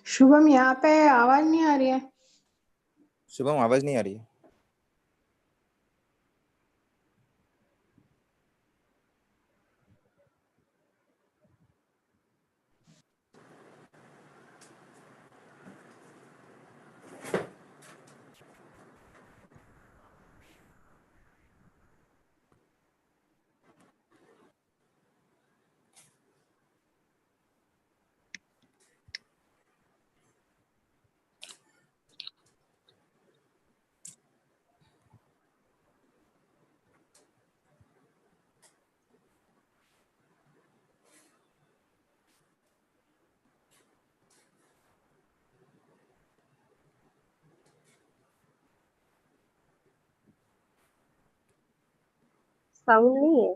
शुभम, यहाँ पे आवाज नहीं आ रही है। शुभम आवाज नहीं आ रही है। साउंड नहीं है।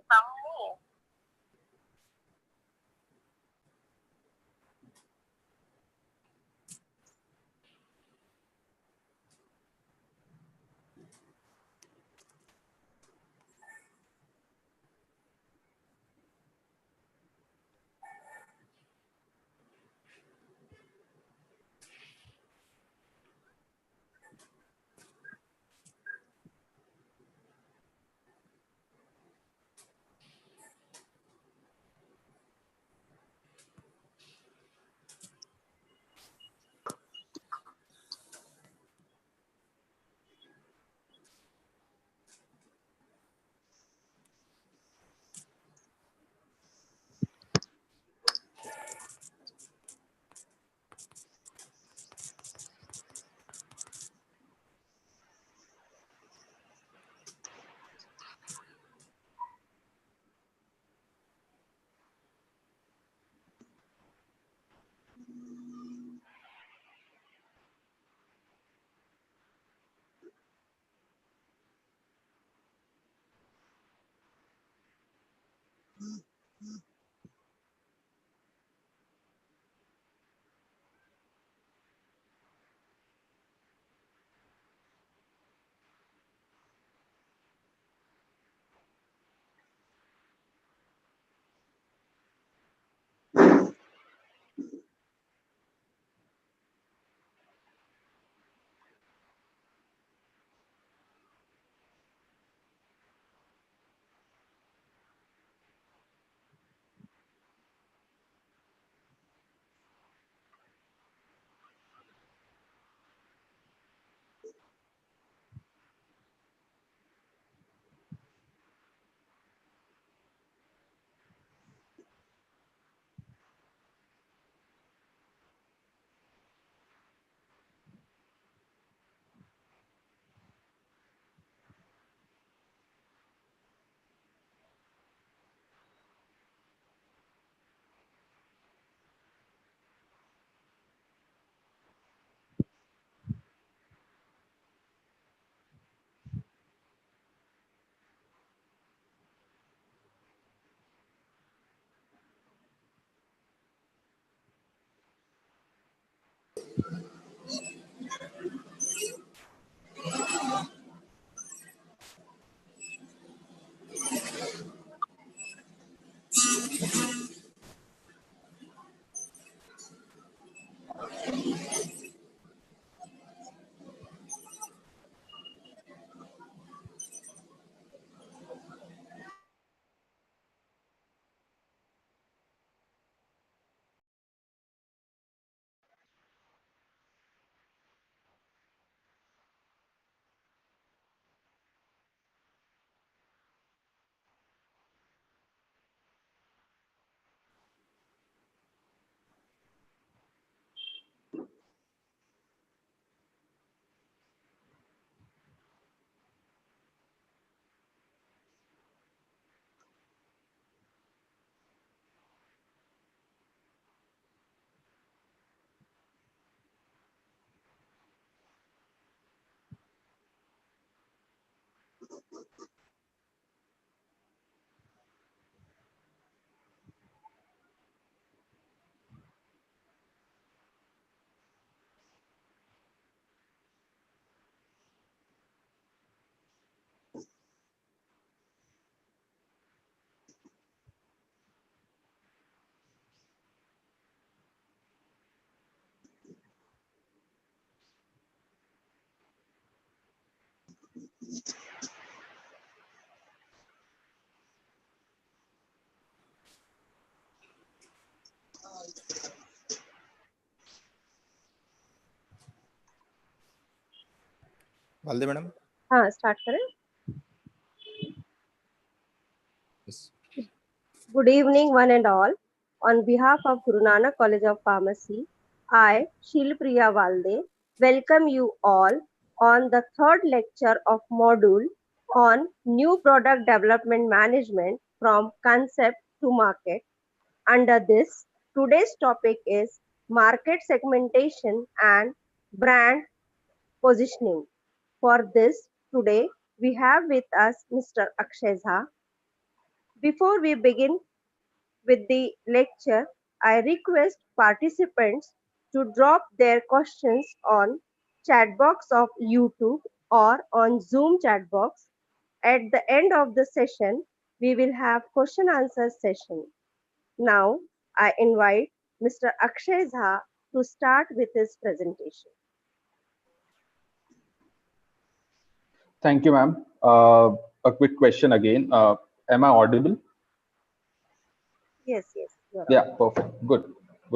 वालदे मैडम। हाँ, स्टार्ट करें। Yes. Good evening, one and all. On behalf of Guru Nanak College of Pharmacy, I, Shilpriya Valde, welcome you all on the third lecture of module on New Product Development Management from Concept to Market. Under this, today's topic is Market Segmentation and Brand Positioning. For this, today we have with us Mr. Akshay Jha. Before we begin with the lecture, I request participants to drop their questions on chat box of YouTube or on Zoom chat box. At the end of the session, we will have question answer session. Now, I invite Mr. Akshay Jha to start with his presentation. Thank you, ma'am. A quick question again. Am I audible? Yes, yes. Yeah, perfect. Good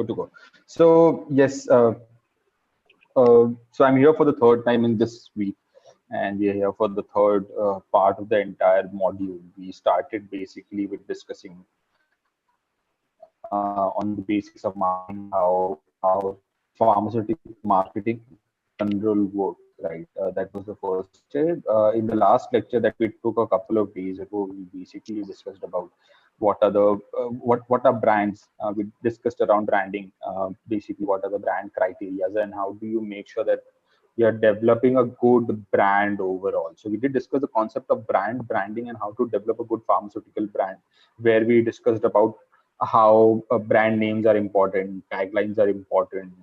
to go. So yes, so I'm here for the third time in this week, and we are here for the third part of the entire module. We started basically with discussing on the basics of marketing, how pharmaceutical marketing general work, right? That was the first lecture. In the last lecture that we took a couple of days ago, we basically discussed about what are the what are brands. We discussed around branding, basically what are the brand criteria and how do you make sure that you're developing a good brand overall. So we did discuss the concept of branding and how to develop a good pharmaceutical brand, where we discussed about how brand names are important, taglines are important,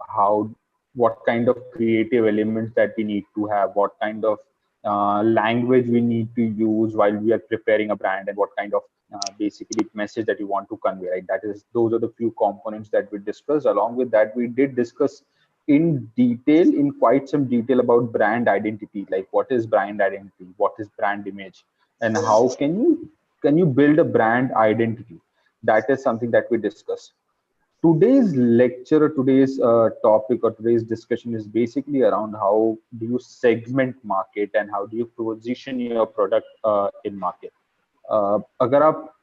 how what kind of creative elements that we need to have, what kind of language we need to use while we are preparing a brand, and what kind of basically message that you want to convey, right? Those are the few components that we discussed. Along with that, we did discuss in quite some detail about brand identity, like what is brand identity, what is brand image, and how can you build a brand identity. That is something that we discussed. Today's lecture or today's topic or today's discussion is basically around how do you segment market and how do you position your product in market. अगर आप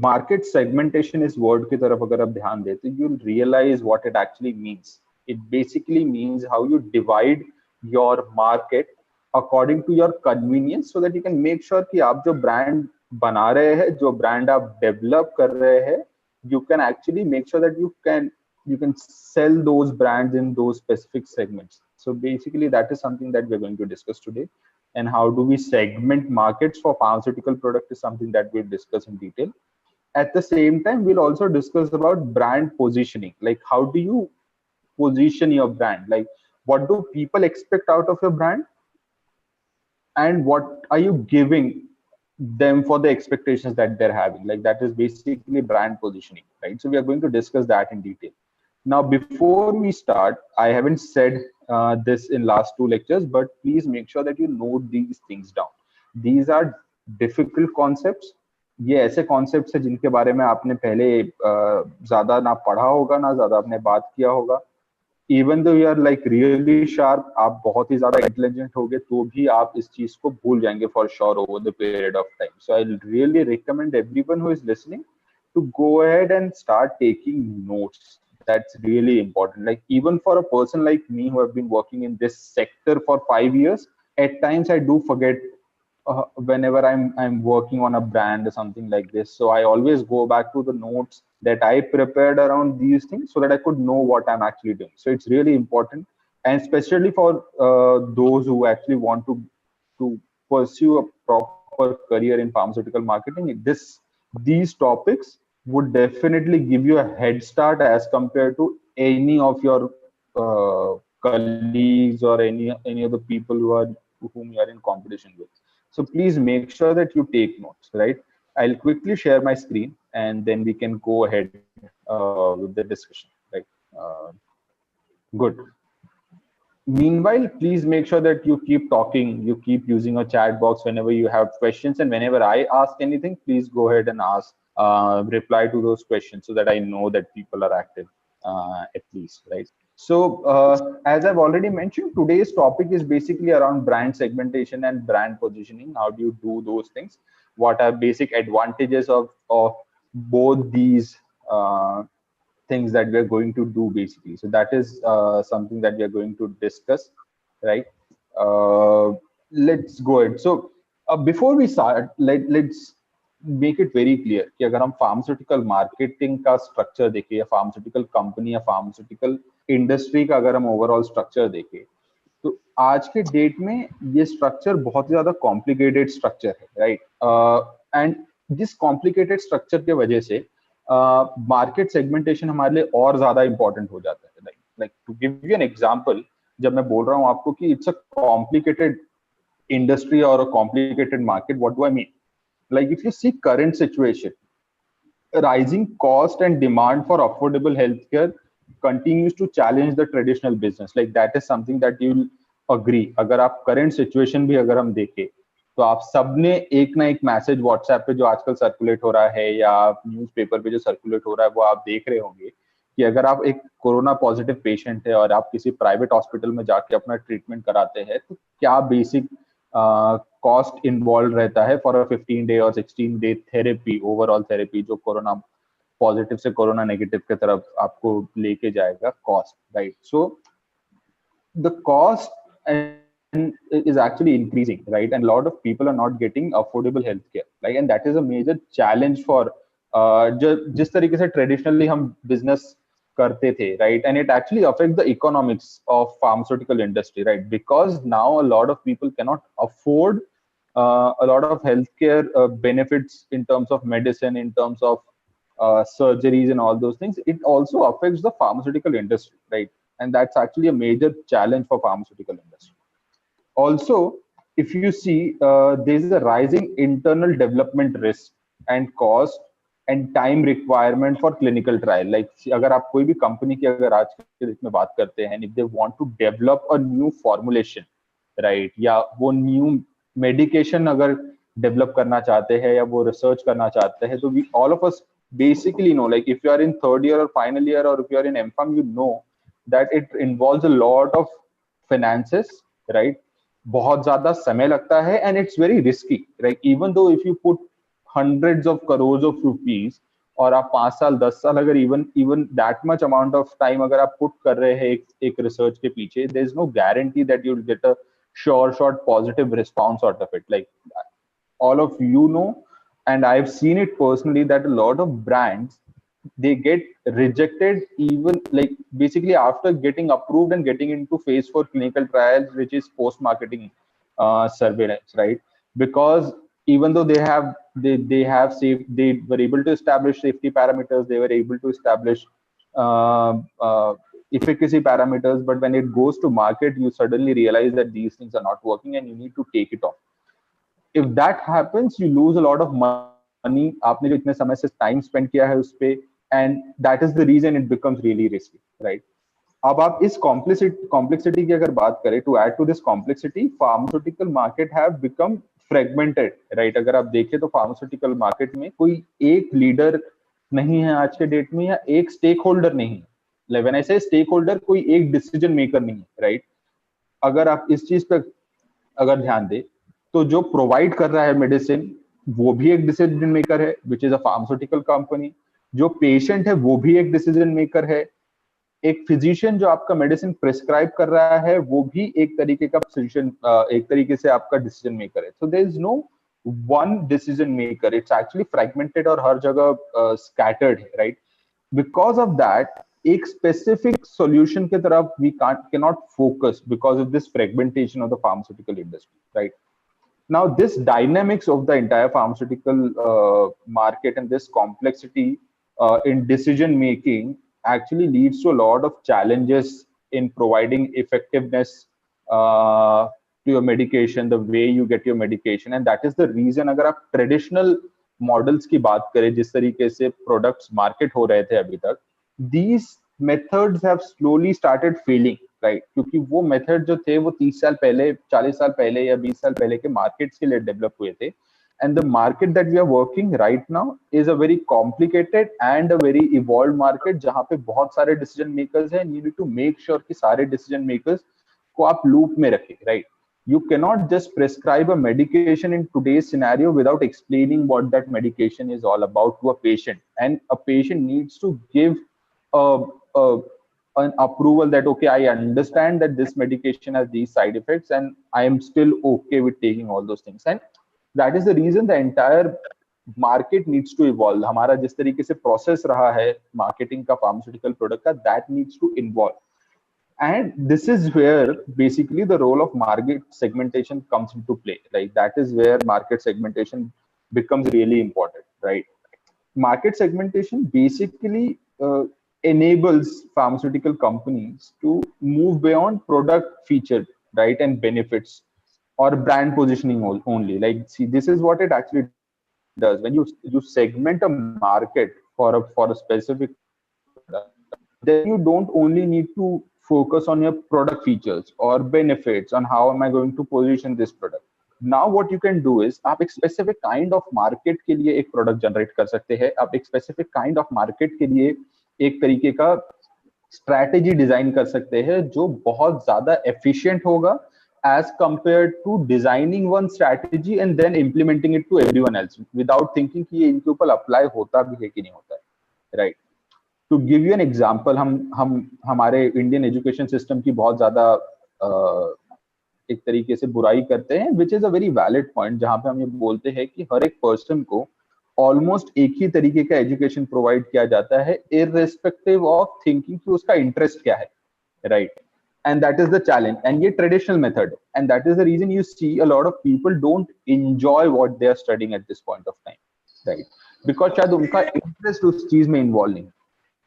market segmentation इस word की तरफ अगर आप ध्यान दें तो you'll realize what it actually means. It basically means how you divide your market according to your convenience so that you can make sure कि आप जो brand बना रहे हैं, जो brand आप develop कर रहे हैं, you can actually make sure that you can sell those brands in those specific segments. So basically that is something that we're going to discuss today. And how do we segment markets for pharmaceutical product is something that we'll discuss in detail. At the same time, we'll also discuss about brand positioning. Like how do you position your brand? Like what do people expect out of your brand? And what are you giving them for the expectations that they're having? Like that is basically brand positioning, right? So we are going to discuss that in detail. Now, before we start, I haven't said this in last two lectures, but please make sure that you note these things down. These are difficult concepts. ये ऐसे concepts हैं जिनके बारे में आपने पहले ज्यादा ना पढ़ा होगा ना ज्यादा आपने बात किया होगा. Even though you are like really sharp, आप बहुत ही ज्यादा इंटेलिजेंट होगे तो भी आप इस चीज को भूल जाएंगे for sure over the period of time. So I really recommend everyone who is listening to go ahead and start taking notes. That's really important. Like even for a person like me who have been working in this sector for 5 years, at times I do forget whenever I'm working on a brand or something like this. So I always go back to the notes that I prepared around these things so that I could know what I'm actually doing. So it's really important, and especially for those who actually want to pursue a proper career in pharmaceutical marketing. These topics would definitely give you a head start as compared to any of your colleagues or any of the people whom you are in competition with. So please make sure that you take notes, right? I'll quickly share my screen and then we can go ahead with the discussion, right? Good. Meanwhile, please make sure that you keep talking, you keep using a chat box whenever you have questions, and whenever I ask anything, please go ahead and ask, reply to those questions so that I know that people are active, at least, right? So, as I've already mentioned, today's topic is basically around brand segmentation and brand positioning. How do you do those things? What are basic advantages of both these things that we're going to do basically? So that is something that we are going to discuss, right? uh, let's go ahead. So before we start, let's make it very clear कि अगर हम pharmaceutical marketing का structure देखें या pharmaceutical company या pharmaceutical industry का अगर हम ओवरऑल स्ट्रक्चर देखें, तो आज के डेट में ये स्ट्रक्चर बहुत ज्यादा कॉम्प्लिकेटेड स्ट्रक्चर है, राइट? एंड जिस कॉम्प्लिकेटेड स्ट्रक्चर के वजह से मार्केट सेगमेंटेशन हमारे लिए और ज्यादा इंपॉर्टेंट हो जाता है. Like to give you an example, जब मैं बोल रहा हूँ आपको कि it's a complicated industry or a complicated market, what do I mean? Like if you see current situation, rising cost and demand for affordable healthcare continues to challenge the traditional business. Like that is something that you'll agree. अगर आप current situation भी अगर हम देखें, तो आप सबने एक ना एक मैसेज व्हाट्सएप पे जो आजकल सर्कुलेट हो रहा है या न्यूज़पेपर पे जो सर्कुलेट हो रहा है वो आप देख रहे होंगे कि अगर आप एक कोरोना पॉजिटिव पेशेंट है और आप किसी प्राइवेट हॉस्पिटल में जाके अपना ट्रीटमेंट कराते हैं, तो क्या बेसिक कॉस्ट इन्वॉल्व रहता है फॉर अ 15-day और 16-day थेरेपी, ओवरऑल थेरेपी जो कोरोना पॉजिटिव से कोरोना नेगेटिव की तरफ आपको लेके जाएगा, cost, right? So the cost is actually increasing, right? And a lot of people are not getting affordable healthcare, like, and that is a major challenge for जिस तरीके से traditionally हम बिजनेस करते थे, right? And it actually affects the economics of pharmaceutical industry, right? Because now a lot of people cannot afford a lot of healthcare benefits in terms of medicine, in terms of surgeries and all those things. It also affects the pharmaceutical industry, right? And that's actually a major challenge for pharmaceutical industry. Also, if you see, there is a rising internal development risk and cost and time requirement for clinical trial. Like अगर आप कोई भी company की अगर आज के date में बात करते हैं, if they want to develop a new formulation, right, या वो new medication अगर develop करना चाहते हैं या वो research करना चाहते हैं, तो we all of us basically know, like if you are in third year or final year or if you are in M.Pharm, you know that it involves a lot of finances, right? बहुत ज्यादा समय लगता है and it's very risky, right? Even though if you put hundreds of crores of rupees और आप 5 साल 10 साल अगर even that much amount of time अगर आप put कर रहे हैं एक research के पीछे, there is no guarantee that you'll get a short positive response out of it. Like all of you know, and I've seen it personally, that a lot of brands, they get rejected even like basically after getting approved and getting into phase 4 clinical trials, which is post marketing surveillance, right? Because even though they were able to establish safety parameters, they were able to establish efficacy parameters, but when it goes to market, you suddenly realize that these things are not working and you need to take it off. If that happens, you lose a lot of money. आपने जो इतने समय से time spend किया है उस पे, and that is the reason it becomes really risky, right? अब आप इस complexity की अगर बात करें, to add to this complexity, pharmaceutical market have become fragmented, right? अगर आप देखें तो pharmaceutical market में कोई एक लीडर नहीं है आज के डेट में, या एक स्टेक होल्डर नहीं है. Like when I say stakeholder, कोई एक डिसीजन मेकर नहीं है, राइट? अगर आप इस चीज पे अगर ध्यान दें, तो जो प्रोवाइड कर रहा है मेडिसिन वो भी एक डिसीजन मेकर है, which is a pharmaceutical company. जो पेशेंट है वो भी एक डिसीजन मेकर है. एक फिजिशियन जो आपका मेडिसिन प्रिस्क्राइब कर रहा है वो भी एक तरीके का फिजिशियन, एक तरीके से आपका डिसीजन मेकर है. So there is no one decision maker, it's actually fragmented और हर जगह स्कैटर्ड है, राइट? बिकॉज ऑफ दैट एक स्पेसिफिक सॉल्यूशन की तरफ we cannot focus because of this fragmentation of the pharmaceutical industry, right? Now this dynamics of the entire pharmaceutical market and this complexity in decision making actually leads to a lot of challenges in providing effectiveness to your medication, the way you get your medication. And that is the reason अगर आप traditional models की बात करें, जिस तरीके से products market हो रहे थे अभी तक, these methods have slowly started failing, right, क्योंकि वो मेथड जो थे वो 30 साल पहले, 40 साल पहले या 20 साल पहले के मार्केट्स के लिए डेवलप हुए थे. And the market that we are working right now is a very complicated and a very evolved market जहाँ पे बहुत सारे decision makers हैं. You need to make sure कि सारे decision makers को आप loop में रखें, right? You cannot just prescribe a medication in today's scenario without explaining what that medication is all about to a patient. And a patient needs to give a an approval that, okay, I understand that this medication has these side effects and I am still okay with taking all those things. And that is the reason the entire market needs to evolve. हमारा जिस तरीके से process रहा है marketing का pharmaceutical product का, that needs to evolve. And this is where basically the role of market segmentation comes into play. Like that is where market segmentation becomes really important, right? Market segmentation basically enables pharmaceutical companies to move beyond product feature, right, and benefits or brand positioning only. Like, see, this is what it actually does. When you segment a market for a specific product, then you don't only need to focus on your product features or benefits on how am I going to position this product. Now what you can do is आप एक specific kind of market के लिए एक product generate कर सकते हैं. आप एक specific kind of market के लिए एक तरीके का strategy design कर सकते हैं जो बहुत ज़्यादा efficient होगा as compared to designing one strategy and then implementing it to everyone else without thinking कि ये इनके ऊपर apply होता भी है कि नहीं होता है, right? To give you an example, हम हमारे इंडियन एजुकेशन सिस्टम की बहुत ज्यादा एक तरीके से बुराई करते हैं, which is a very valid point, जहाँ पे हम ये बोलते हैं कि हर एक पर्सन को ऑलमोस्ट एक ही तरीके का एजुकेशन प्रोवाइड किया जाता है irrespective of thinking कि उसका इंटरेस्ट क्या है, right? And that is the challenge, and ये traditional method, and that is the reason you see a lot of people don't enjoy what they are studying at this point of time, right? Because शायद उनका interest उस चीज में involve नहीं.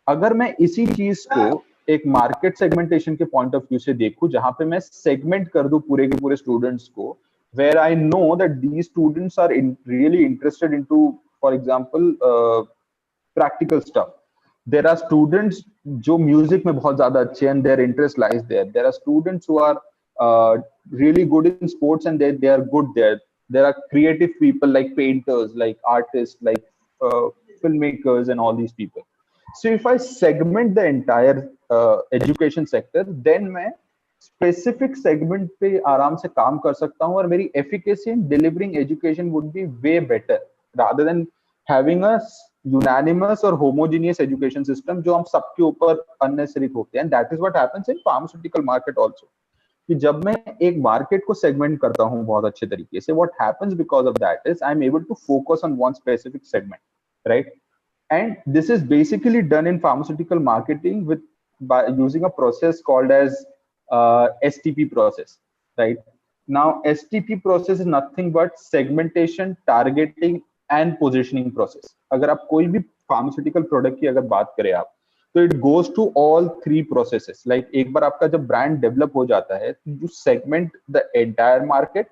अगर मैं इसी चीज को एक मार्केट सेगमेंटेशन के पॉइंट ऑफ व्यू से देखूं, जहां पे मैं सेगमेंट कर दूं पूरे के पूरे स्टूडेंट्स को, where I know that these students are really interested into, for example, practical stuff. There are students जो म्यूजिक में बहुत ज्यादा अच्छे हैं, their interest lies there. There are students who are really good in sports and they are good there. There are creative people like painters, like artists, like filmmakers and all these people. So if I segment the entire education sector, then मैं specific segment पे आराम से काम कर सकता हूँ और मेरी efficacy in delivering education would be way better rather than having a unanimous or homogeneous education system जो हम सबके ऊपर unnecessary होते हैं. And that is what happens in pharmaceutical market also. कि जब मैं एक मार्केट को सेगमेंट करता हूँ बहुत अच्छे तरीके से, what happens because of that is I'm able to focus on one specific segment, right? And this is basically done in pharmaceutical marketing by using a process called as STP process, right? Now, STP process is nothing but segmentation, targeting, and positioning process. अगर आप कोई भी pharmaceutical product की अगर बात करें आप, तो it goes to all three processes. Like एक बार आपका जब brand develop हो जाता है, you segment the entire market.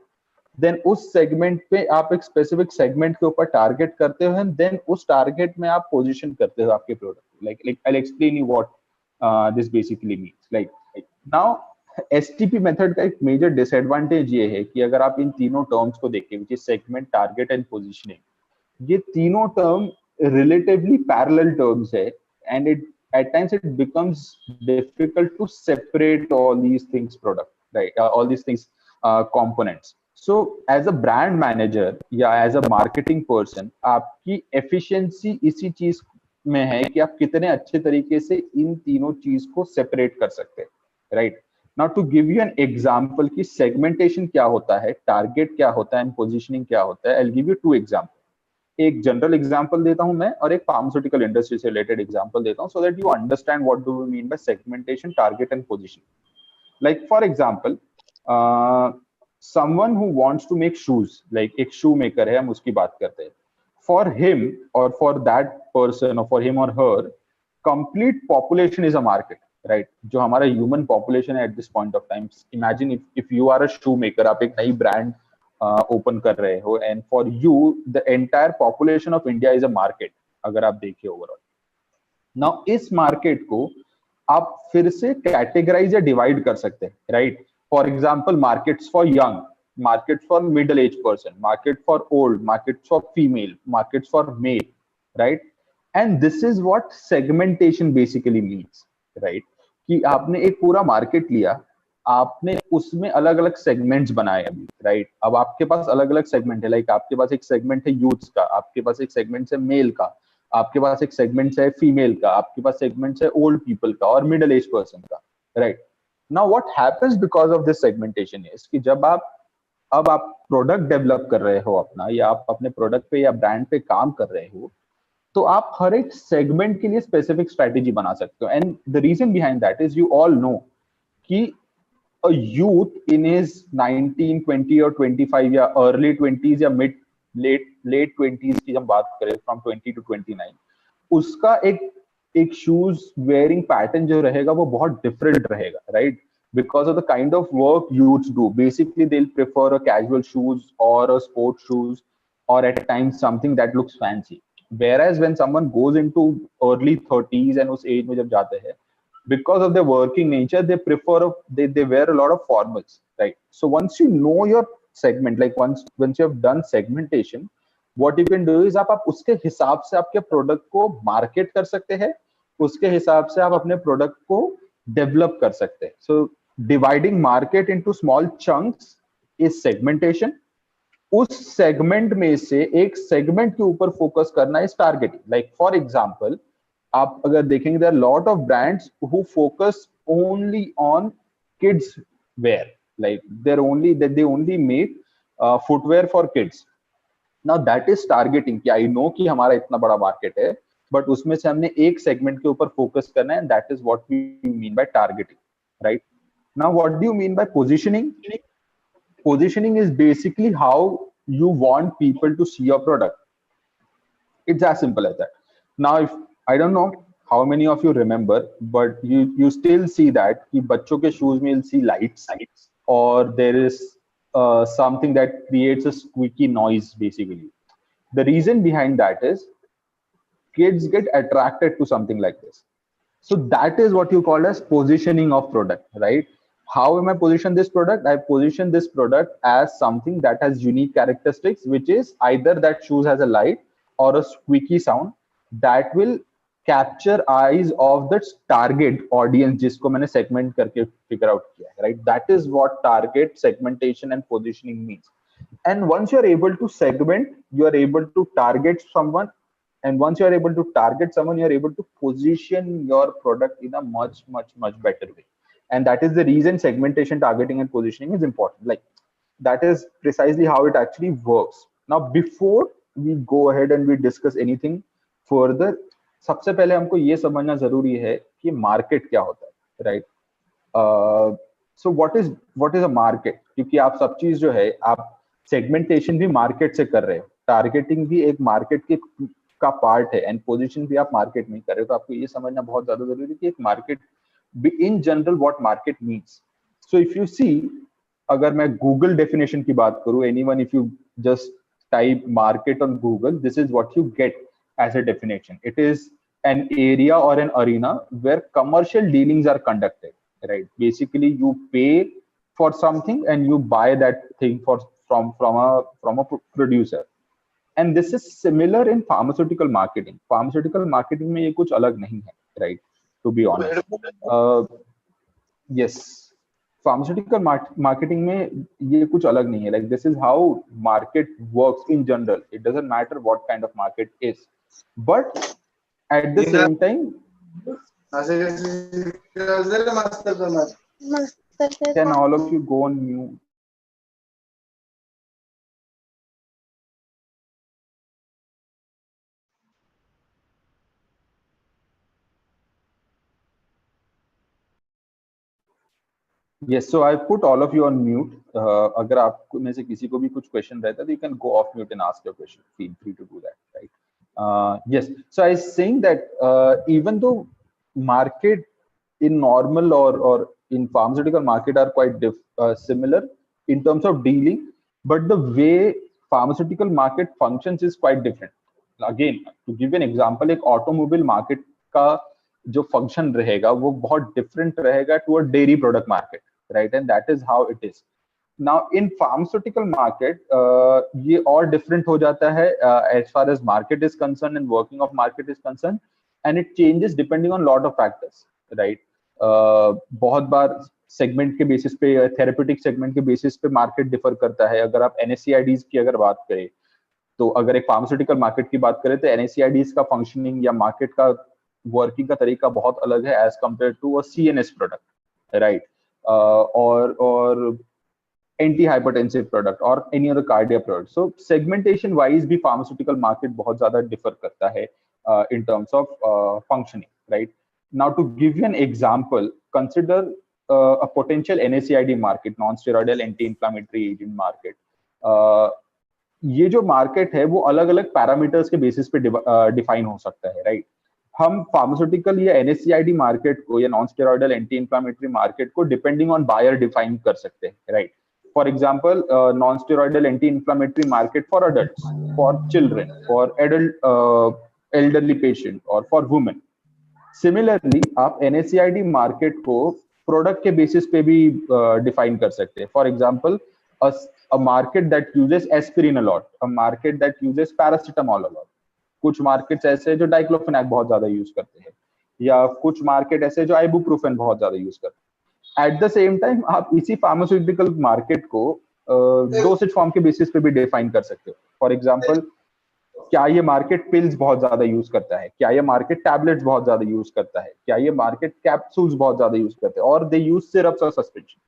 Then उस segment पे आप एक specific segment के ऊपर target करते हो, and then उस target में आप position करते हो आपके product. Like I'll explain you what this basically means. Like now STP method का एक major disadvantage ये है कि अगर आप इन तीनों terms को देखें, which is segment, target and positioning, ये तीनों term relatively parallel terms है, and at times it becomes difficult to separate all these things product, right? All these things components. So as a brand manager या as a marketing person, आपकी efficiency इसी चीज में है कि आप कितने अच्छे तरीके से इन तीनों चीज को separate कर सकते हैं, right? Now to give you an example कि segmentation क्या होता है, target क्या होता है, and positioning क्या होता है, I'll give you two examples. एक जनरल एग्जांपल देता हूं मैं और एक फार्मास्यूटिकल इंडस्ट्री से रिलेटेड एग्जांपल देता हूं, so that you understand what do we mean by segmentation, target and position. Like for example, someone who wants to make shoes, like एक शू मेकर है, हम उसकी बात करते हैं. फॉर हिम और फॉर दैट पर्सन और फॉर हिम और her, complete population is a market, right? जो हमारा ह्यूमन पॉपुलेशन है at this point of time. Imagine if you are a shoe maker, आप एक नई ब्रांड ओपन कर रहे हो, and for you the entire population of India is a market, अगर आप देखिए ओवरऑल. नाउ इस मार्केट को आप फिर से कैटेगराइज या डिवाइड कर सकते हैं, right? For example, markets for young, market for middle aged person, market for old, market for female, markets for male, right? And this is what segmentation basically means, right? कि आपने एक पूरा market लिया, आपने उसमें अलग अलग सेगमेंट्स बनाए अभी, राइट? अब आपके पास अलग अलग सेगमेंट है, लाइक आपके पास एक सेगमेंट है यूथ्स का, आपके पास एक सेगमेंट है मेल का, आपके पास एक सेगमेंट है फीमेल का, आपके पास सेगमेंट है ओल्ड पीपल का और मिडिल एज पर्सन का, right? Now what happens because of this segmentation is कि जब आप प्रोडक्ट डेवलप कर रहे हो अपना, या आप अपने प्रोडक्ट पे या ब्रांड पे काम कर रहे हो, तो आप हर एक सेगमेंट के लिए स्पेसिफिक स्ट्रेटेजी बना सकते हो. And the reason behind that is you all know कि अ यूथ इन हिज 19, 20 और 25 या अर्ली 20s या मिड लेट 20s की जब बात करें, फ्रॉम 20 to 29, उसका एक शूज वेयरिंग पैटर्न जो रहेगा वो बहुत डिफरेंट रहेगा, right? Because of the kind of work youths do. Basically, they'll prefer a casual shoes or a sports shoes, or at times something that looks fancy. Whereas when someone goes into early 30s and उस age में जब जाते हैं, because of their working nature, they prefer they wear a lot of formals, right? So once you know your segment, like once you have done segmentation, what you can do is आप उसके हिसाब से आपके product को market कर सकते हैं, उसके हिसाब से आप अपने प्रोडक्ट को डेवलप कर सकते हैं. So dividing market into small chunks is segmentation. उस सेगमेंट में से एक सेगमेंट के ऊपर फोकस करना is targeting. Like for example, आप अगर देखेंगे, there are lot of brands who focus only on kids wear, like they only make footwear for kids. Now that is targeting. कि I know कि हमारा इतना बड़ा मार्केट है, बट उसमें से हमने एक सेगमेंट के ऊपर फोकस करना है, and that is what we mean by targeting, right? Now, what do you mean by positioning? Positioning is basically how you want people to see your product. It's as simple as that. Now, if I don't know how many of you remember, but you still see that कि बच्चों के shoes में you'll see lights, or there is something that creates a squeaky noise. Basically, the reason behind that is kids get attracted to something like this. So that is what you call as positioning of product, right? How am I position this product? I position this product as something that has unique characteristics, which is either that shoes has a light or a squeaky sound that will capture eyes of the target audience जिसको मैंने segment करके figure out किया है, right? That is what target segmentation and positioning means. And once you are able to segment, you are able to target someone. And once you are able to target someone, you are able to position your product in a much, much, much better way. And that is the reason segmentation, targeting, and positioning is important. Like that is precisely how it actually works. Now, before we go ahead and we discuss anything further, सबसे पहले हमको ये समझना जरूरी है कि market क्या होता है, right? So what is a market? क्योंकि आप सब चीज जो है, आप सेगमेंटेशन भी मार्केट से कर रहे हो, टारगेटिंग भी एक मार्केट के का पार्ट है, एंड पोजीशन भी आप मार्केट में कर रहे हो. तो आपको ये समझना बहुत ज्यादा जरूरी है कि एक market in general what market means. So if you see, अगर मैं Google definition की बात करूँ, anyone if you just type market on Google, this is what you get as a definition. It is an area or an arena where commercial dealings are conducted, right? Basically, you pay for something and you buy that thing from a producer. And this is similar in pharmaceutical marketing. Pharmaceutical marketing में ये कुछ अलग नहीं है, right? To be honest, yes, pharmaceutical marketing में ये कुछ अलग नहीं है. Like this is how market works in general. It doesn't matter what kind of market is, but at the same time, can all of you go on mute? Yes, so I put all of you on mute. अगर आप में से किसी को भी कुछ question रहता है, तो you can go off mute and ask your question. Feel free to do that, right? Yes. So I was saying that even though market in normal or in pharmaceutical market are quite similar in terms of dealing, but the way pharmaceutical market functions is quite different. Again, to give an example, एक automobile market का जो function रहेगा वो बहुत different रहेगा to a dairy product market, right? And that is how it is. Now in pharmaceutical market ये और different हो जाता है as far as market is concern and working of market is concern, and it changes depending on lot of factors, right? बहुत बार segment के basis पे, therapeutic segment के बेसिस पे मार्केट डिफर करता है. अगर आप NSAIDs की अगर बात करें, तो अगर एक फार्मास्यूटिकल मार्केट की बात करें तो NSAIDs का फंक्शनिंग या मार्केट का वर्किंग का तरीका बहुत अलग है as compare to a CNS product, right? और एंटी हाइपरटेंसिव प्रोडक्ट और any other cardia product. So segmentation wise भी फार्मास्यूटिकल मार्केट बहुत ज्यादा डिफर करता है in terms of functioning, right? Now, to give you an example, consider a potential NSAID market, non-steroidal anti-inflammatory agent market. ये जो market है वो अलग अलग पैरामीटर्स के बेसिस पे डिफाइन हो सकता है, राइट? हम फार्मास्यूटिकल या NSAID मार्केट को या non steroidal anti inflammatory market को डिपेंडिंग ऑन बायर डिफाइन कर सकते हैं, right? For example, non steroidal anti inflammatory market for adults, for children, for adult elderly patient or for women. Similarly, आप NSAID market को product के basis पे भी define कर सकते हैं. For example, a market that uses aspirin a lot, a market that uses paracetamol a lot. कुछ markets ऐसे हैं जो डाइक्लोफेनाक बहुत ज्यादा यूज करते हैं, या कुछ मार्केट ऐसे हैं जो आइबुप्रोफेन बहुत ज्यादा यूज करते हैं. एट द सेम टाइम आप इसी फार्मास्यूटिकल मार्केट को डोसेज फॉर्म के बेसिस पे भी डिफाइन कर सकते हो. फॉर एग्जांपल, क्या ये मार्केट पिल्स बहुत ज्यादा यूज करता है, क्या ये मार्केट टैबलेट्स बहुत ज्यादा यूज करता है, क्या ये मार्केट कैप्सूल्स बहुत ज्यादा यूज करते हैं, और दे यूज सिरप्स और suspension,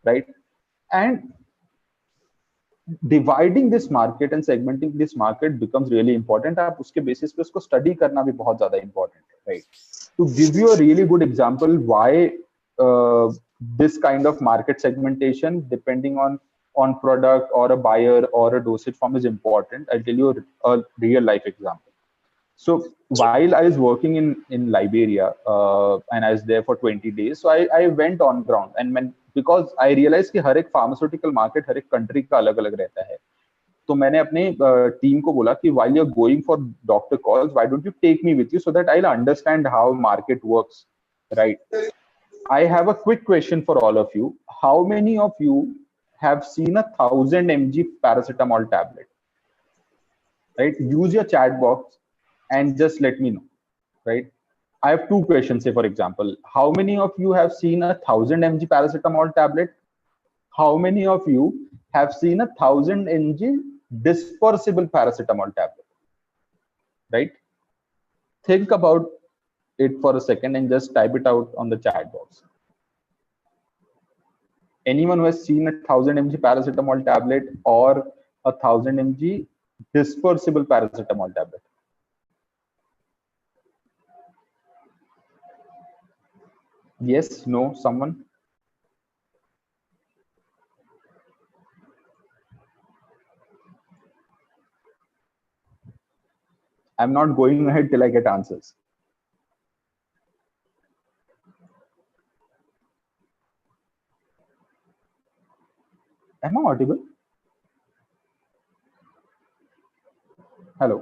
right? And dividing this market and segmenting this market becomes really important. आप उसके बेसिस पे उसको स्टडी करना भी बहुत ज्यादा इंपॉर्टेंट है, right? To give you a really good example why this kind of market segmentation depending on product or a buyer or a dosage form is important, I'll tell you a real life example. So while I was working in Liberia, and I was there for 20 days, so I went on ground, and because I realized कि हर एक pharmaceutical market हर एक country का अलग अलग रहता है, तो मैंने अपने टीम को बोला कि while you're going for doctor calls, why don't you take me with you so that I'll understand how market works, right? I have a quick question for all of you. How many of you have seen 1000 mg paracetamol tablet? Right? Use your chat box and just let me know. Right? I have two questions. Say, for example, how many of you have seen 1000 mg paracetamol tablet? How many of you have seen 1000 mg dispersible paracetamol tablet? Right? Think about it for a second and just type it out on the chat box. Anyone who has seen 1000 mg paracetamol tablet or 1000 mg dispersible paracetamol tablet? Yes, no, someone? I'm not going ahead till I get answers. Am I audible? Hello.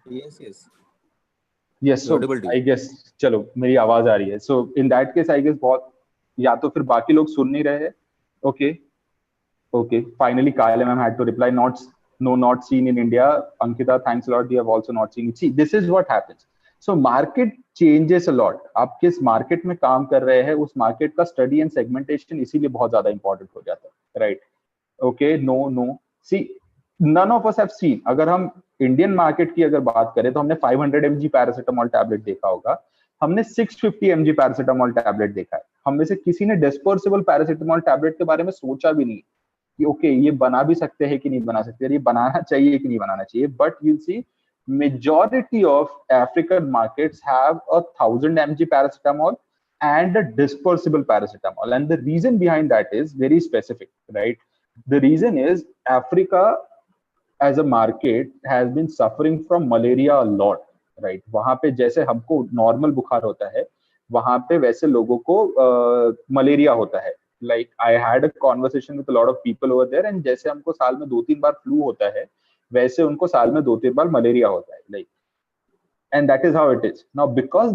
Yes. Yes, so I guess चलो मेरी आवाज आ रही है. So in that case, I guess बहुत या तो फिर बाकी लोग सुन नहीं रहे हैं. Okay. Finally, Kyle ma'am had to reply. Not seen in India. Ankita, thanks a lot. You have also not seen it. See, this is what happens. So market changes a lot. आप किस market में काम कर रहे हैं, उस market का study and segmentation इसीलिए बहुत ज्यादा इंपॉर्टेंट हो जाता है, right? Okay, no. See, none of us have seen. अगर हम इंडियन मार्केट की अगर बात करें तो हमने 500 mg पैरासिटामोल टैबलेट देखा होगा, हमने 650 mg पैरासिटामोल टैबलेट देखा है. हम में से किसी ने डिस्पर्सिबल पैरासिटामोल टैबलेट के बारे में सोचा भी नहीं कि ओके ये बना भी सकते हैं कि नहीं बना सकते, ये बनाना चाहिए कि नहीं बनाना चाहिए. But you'll see majority of African markets have 1000 mg paracetamol and a dispersible paracetamol, and the reason behind that is very specific, right? The reason is Africa as a market has been suffering from malaria a lot, right? वहां पे जैसे हमको normal बुखार होता है, वहां पे वैसे लोगों को मलेरिया होता है. Like I had a conversation with a lot of people over there, and जैसे हमको साल में 2-3 बार फ्लू होता है, वैसे उनको साल में 2-3 बार मलेरिया होता है. Like and that is how it is now. Because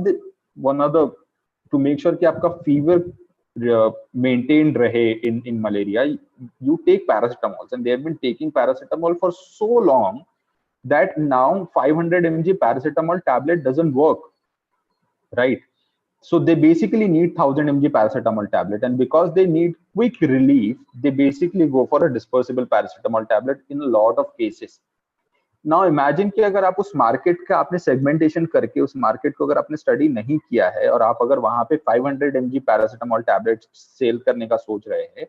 one of the, to make sure कि आपका fever maintained रहे in malaria, you take paracetamols, and they have been taking paracetamol for so long that now 500 mg paracetamol tablet doesn't work, right? So they basically need 1000 mg paracetamol tablet, and because they need quick relief, they basically go for a dispersible paracetamol tablet in a lot of cases. Now imagine कि अगर आप उस market का आपने segmentation करके उस market को अगर आपने स्टडी नहीं किया है और आप अगर वहां पे 500 mg पैरासिटामोल टैबलेट सेल करने का सोच रहे हैं,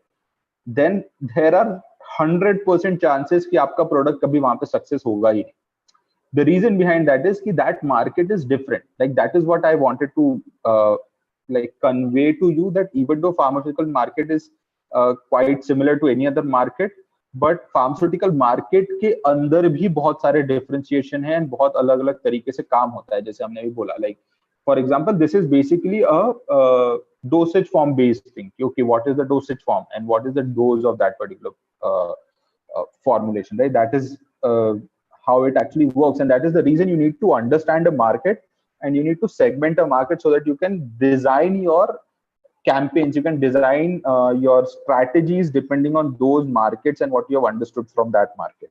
देन देयर आर 100% चांसेस कि आपका प्रोडक्ट कभी वहां पे सक्सेस होगा ही नहीं. The reason behind that is कि that market is different. Like that is what I wanted to like convey to you, that even though pharmaceutical market is quite similar to any other market, but pharmaceutical market के अंदर भी बहुत सारे differentiation है and बहुत अलग अलग तरीके से काम होता है. जैसे हमने भी बोला, like for example this is basically a dosage form based thing. Okay, what is the dosage form and what is the dose of that particular formulation, right? That is how it actually works, and that is the reason you need to understand a market and you need to segment a market so that you can design your campaigns, you can design your strategies depending on those markets and what you have understood from that market,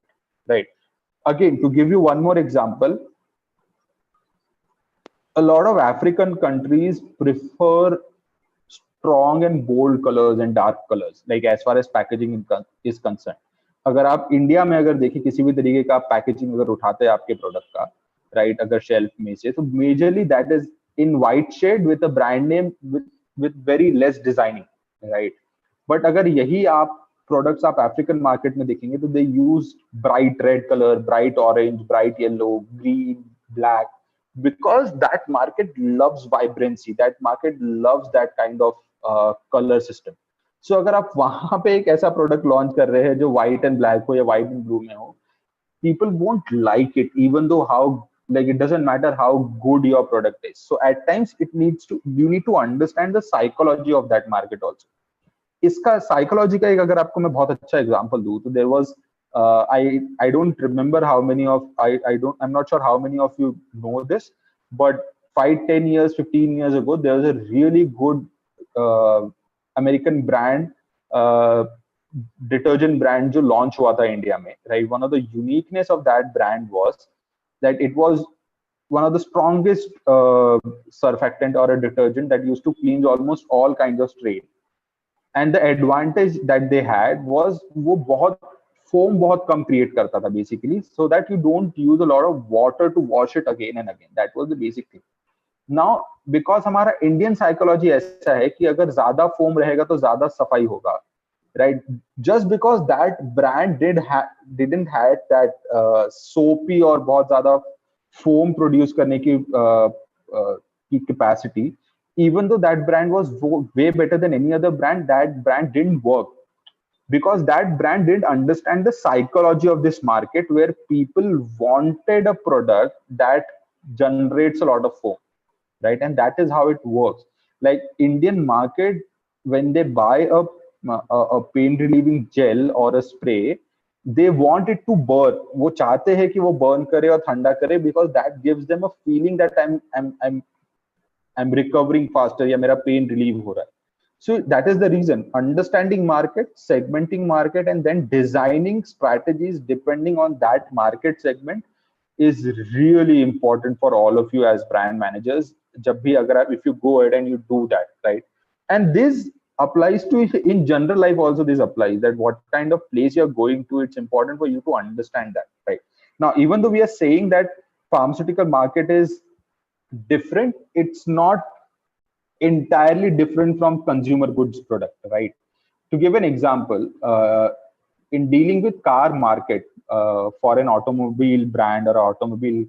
right? Again, to give you one more example, a lot of African countries prefer strong and bold colors and dark colors, like as far as packaging is concerned. अगर आप India में अगर देखिए किसी भी तरीके का packaging अगर उठाते हैं आपके प्रोडक्ट का, राइट, अगर शेल्फ में से, तो majorly that is in white shade with a brand name with very less designing, right? But अगर यही आप products आप African market में देखेंगे तो they use bright red color, bright orange, bright yellow, green, black, because that market loves vibrancy, that market loves that kind of color system. So अगर आप वहां पे एक ऐसा product launch कर रहे हैं जो white and black हो या white and blue में हो, people won't like it, even though how, like, it doesn't matter how good your product is. So at times you need to understand the psychology of that market also. इसका psychology का एक अगर आपको मैं बहुत अच्छा example दूं, तो there was I don't remember how many of I'm not sure how many of you know this, but 5-10 years 15 years ago there was a really good American brand detergent brand जो launch हुआ था India में, right? One of the uniqueness of that brand was that it was one of the strongest surfactant or a detergent that used to cleanse almost all kinds of stain. And the advantage that they had was वो बहुत foam बहुत कम create करता था basically, so that you don't use a lot of water to wash it again and again. That was the basic thing. Now because हमारा Indian psychology ऐसा है कि अगर ज्यादा foam रहेगा तो ज्यादा सफाई होगा, right? Just because that brand didn't had that soapy और बहुत ज़्यादा foam produce करने की capacity, even though that brand was way better than any other brand, that brand didn't work because that brand didn't understand the psychology of this market, where people wanted a product that generates a lot of foam, right? And that is how it works. Like Indian market, when they buy a pain relieving gel or a spray, they want it to burn. वो चाहते हैं कि वो burn करे और ठंडा करे, because that gives them a feeling that I'm recovering faster या मेरा pain relieve हो रहा है. So that is the reason. Understanding market, segmenting market, and then designing strategies depending on that market segment is really important for all of you as brand managers. जब भी अगर आप, if you go ahead and you do that, right? And this applies to, in general life also, this applies, that what kind of place you're going to, it's important for you to understand that, right? Now, even though we are saying that pharmaceutical market is different, it's not entirely different from consumer goods product, right? To give an example, in dealing with car market for an automobile brand or automobile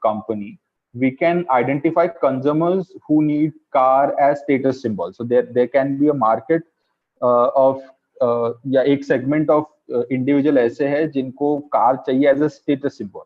company, we can identify consumers who need car as status symbol. So there can be a market of या एक segment of individual ऐसे है जिनको car चाहिए as a status symbol,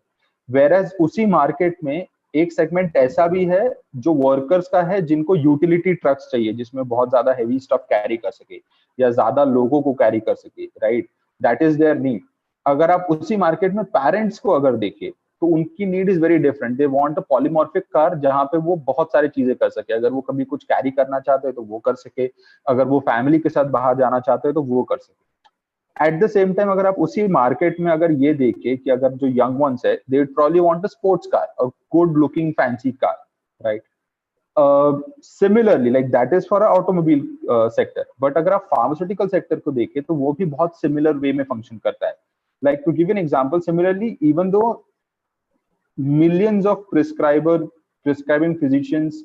whereas उसी market में एक segment ऐसा भी है जो workers का है जिनको utility trucks चाहिए, जिसमें बहुत ज्यादा heavy stuff carry कर सके या ज्यादा लोगों को carry कर सके, right? That is their need. अगर आप उसी market में parents को अगर देखें, तो उनकी need is very different. They want a polymorphic car जहां पे वो बहुत सारी चीजें कर सके. अगर वो कभी कुछ कैरी करना चाहते हैं तो वो कर सके, अगर वो फैमिली के साथ बाहर जाना चाहते हैं तो वो कर सके. एट द सेम टाइम अगर आप उसी मार्केट में अगर ये देखें कि अगर जो यंग वंस है, they probably want a sports car, a good looking fancy car, right. Similarly, like that is for a automobile sector, but अगर आप pharmaceutical sector को देखें तो वो भी बहुत similar way में function करता है. Like to give an example, similarly, even though millions of prescribing physicians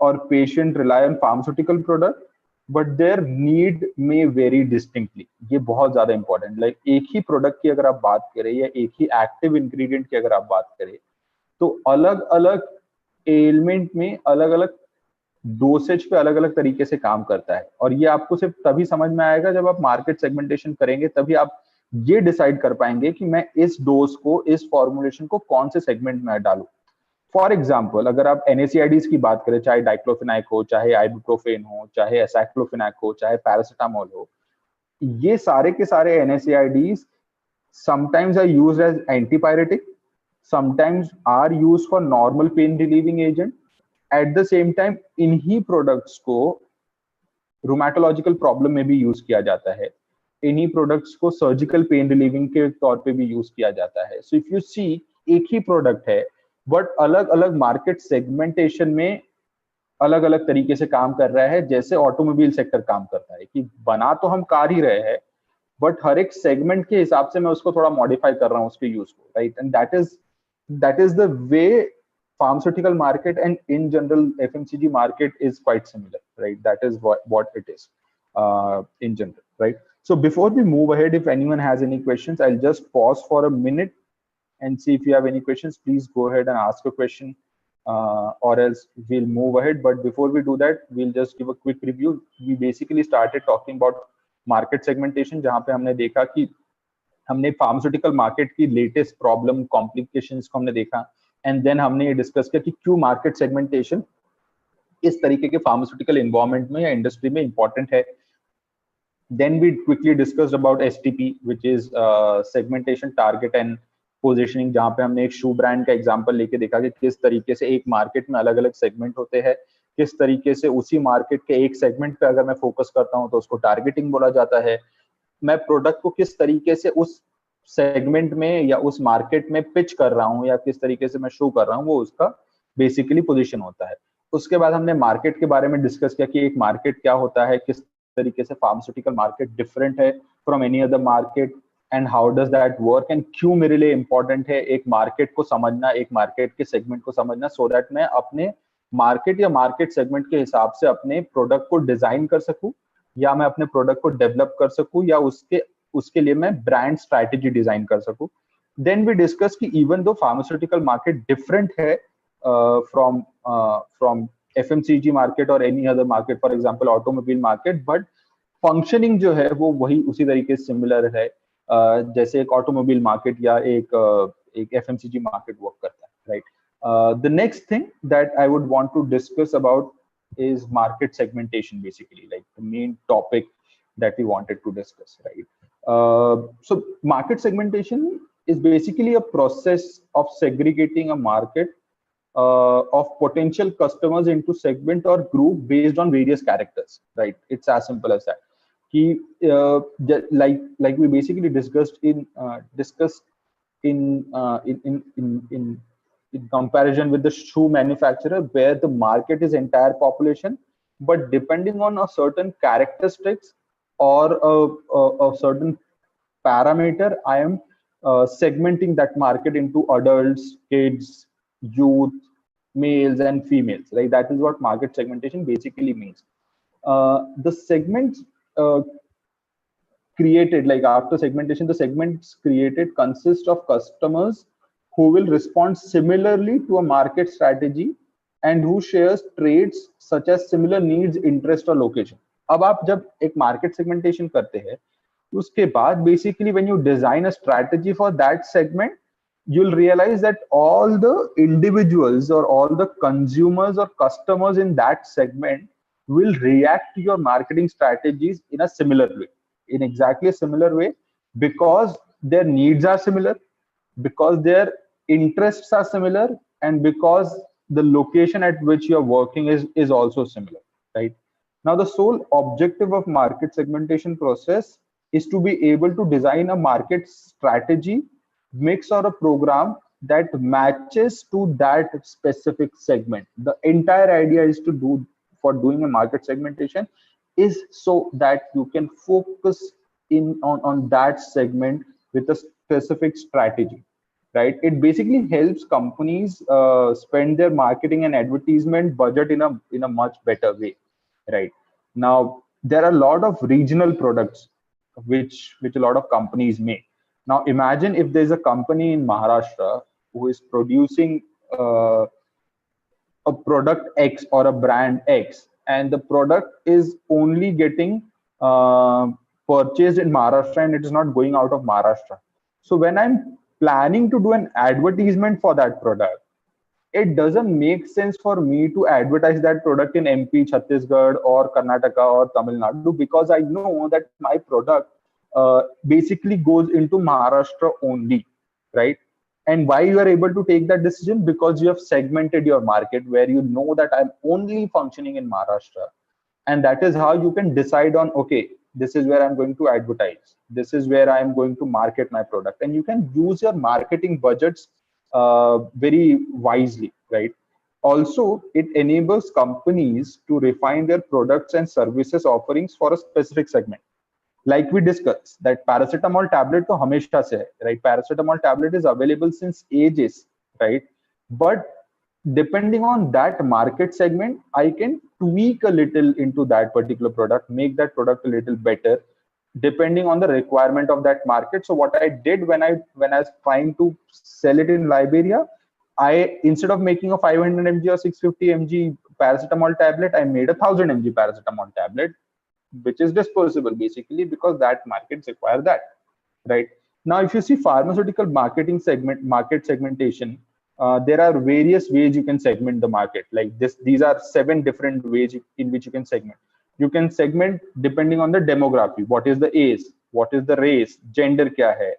or patient rely on pharmaceutical product, but their need may vary distinctly. ये बहुत ज्यादा important. Like एक ही product की अगर आप बात करें या एक ही active ingredient की अगर आप बात करें, तो अलग अलग एलिमेंट में अलग अलग डोसेज पे अलग अलग तरीके से काम करता है. और ये आपको सिर्फ तभी समझ में आएगा जब आप मार्केट सेगमेंटेशन करेंगे, तभी आप ये डिसाइड कर पाएंगे कि मैं इस डोज को, इस फॉर्मुलेशन को कौन से सेगमेंट में डालूं. फॉर एग्जाम्पल, अगर आप NSAIDs की बात करें, चाहे डाइक्लोफिनाक हो, चाहे आइबुप्रोफेन हो, चाहे एसाइक्लोफिनाक हो, चाहे पैरासिटामोल हो, ये सारे के सारे NSAIDs sometimes are used as antipyretic, sometimes are used for normal pain relieving agent. At the same time, इन्हीं products को rheumatological problem में भी यूज किया जाता है, इन्हीं products को surgical pain relieving के तौर पे भी यूज किया जाता है. So if you see, एक ही product है बट अलग अलग मार्केट सेगमेंटेशन में अलग अलग तरीके से काम कर रहा है. जैसे ऑटोमोबाइल सेक्टर काम करता है कि बना तो हम कार ही रहे हैं, बट हर एक सेगमेंट के हिसाब से मैं उसको थोड़ा मॉडिफाई कर रहा हूँ उसके यूज को, right. And that is the way pharmaceutical market and in general FMCG market is quite similar, right? That is what it is in general, right? So before we move ahead, if anyone has any questions, I'll just pause for a minute and see if you have any questions. Please go ahead and ask a question, or else we'll move ahead. But before we do that, we'll just give a quick review. We basically started talking about market segmentation, जहाँ पे हमने देखा कि हमने pharmaceutical market की latest problem, complications को हमने देखा, एंड देन हमने ये डिस्कस किया कि क्यों मार्केट सेगमेंटेशन इस तरीके के फार्मास्यूटिकल एनवायरनमेंट में या इंडस्ट्री में इंपॉर्टेंट है. Then we quickly discussed about STP, which is segmentation, target and positioning, जहां पे हमने एक शू ब्रांड का एग्जांपल लेके देखा कि किस तरीके से एक मार्केट में अलग अलग सेगमेंट होते हैं, किस तरीके से उसी मार्केट के एक सेगमेंट पे अगर मैं फोकस करता हूं तो उसको टारगेटिंग बोला जाता है. मैं प्रोडक्ट को किस तरीके से उस सेगमेंट में या उस मार्केट में पिच कर रहा हूं या किस तरीके से मैं शो कर रहा हूं, वो उसका बेसिकली पोजीशन होता है. उसके बाद हमने मार्केट के बारे में डिस्कस किया कि एक मार्केट क्या होता है, किस तरीके से फार्मास्यूटिकल मार्केट डिफरेंट है from any other market, and how does that work, and क्यों मेरे लिए इंपॉर्टेंट है एक मार्केट को समझना, एक मार्केट के सेगमेंट को समझना, सो दैट मैं अपने मार्केट या मार्केट सेगमेंट के हिसाब से अपने प्रोडक्ट को डिजाइन कर सकूं, या मैं अपने प्रोडक्ट को डेवलप कर सकूं, या उसके लिए मैं ब्रांड स्ट्रैटेजी डिजाइन कर सकूं. देन वी डिस्कस कि even though pharmaceutical market different है फ्रॉम FMCG मार्केट और any other market, for example automobile market, but functioning जो है वो वही उसी तरीके से सिमिलर है जैसे एक ऑटोमोबाइल मार्केट या एक FMCG मार्केट वर्क करता है, right. The next thing that I would want to discuss about is market segmentation, basically like the main topic that we wanted to discuss, right? So market segmentation is basically a process of segregating a market of potential customers into segment or group based on various characters, right? It's as simple as that. Like we basically discussed in comparison with the shoe manufacturer, where the market is entire population, but depending on a certain characteristics or a certain parameter, I am segmenting that market into adults, kids, youth, males and females, right? That is what market segmentation basically means. The segments created, like after segmentation, the segments created consist of customers who will respond similarly to a market strategy and who shares traits such as similar needs, interest or location. अब आप जब एक market segmentation करते हैं, उसके बाद basically when you design a strategy for that segment, you'll realize that all the individuals or all the consumers or customers in that segment will react to your marketing strategies in a similar way, in exactly a similar way, because their needs are similar, because their interests are similar, and because the location at which you're working is also similar, right? Now the sole objective of market segmentation process is to be able to design a market strategy, mix, or a program that matches to that specific segment. The entire idea is to do for doing a market segmentation is so that you can focus in on that segment with a specific strategy, right? It basically helps companies spend their marketing and advertisement budget in a much better way, right? Now there are a lot of regional products which a lot of companies make. Now imagine if there's a company in Maharashtra who is producing a product X or a brand X, and the product is only getting uh, purchased in Maharashtra and it is not going out of Maharashtra. So when I'm planning to do an advertisement for that product, it doesn't make sense for me to advertise that product in MP, Chhattisgarh, or Karnataka or Tamil Nadu, because I know that my product basically goes into Maharashtra only, right? And why you are able to take that decision? Because you have segmented your market where you know that I'm only functioning in Maharashtra. And that is how you can decide on, okay, this is where I'm going to advertise. This is where I'm going to market my product. And you can use your marketing budgets very wisely, right? Also, it enables companies to refine their products and services offerings for a specific segment. Like we discussed, that paracetamol tablet to hamesha se hai, right? Paracetamol tablet is available since ages, right? But depending on that market segment, I can tweak a little into that particular product, make that product a little better, depending on the requirement of that market. So what I did when I was trying to sell it in Liberia, I, instead of making a 500 mg or 650 mg paracetamol tablet, I made a 1000 mg paracetamol tablet, which is disposable basically, because that markets require that, right? Now if you see pharmaceutical market segmentation, there are various ways you can segment the market. Like this, these are 7 different ways in which you can segment. You can segment depending on the demography. What is the age? What is the race? Gender kya hai?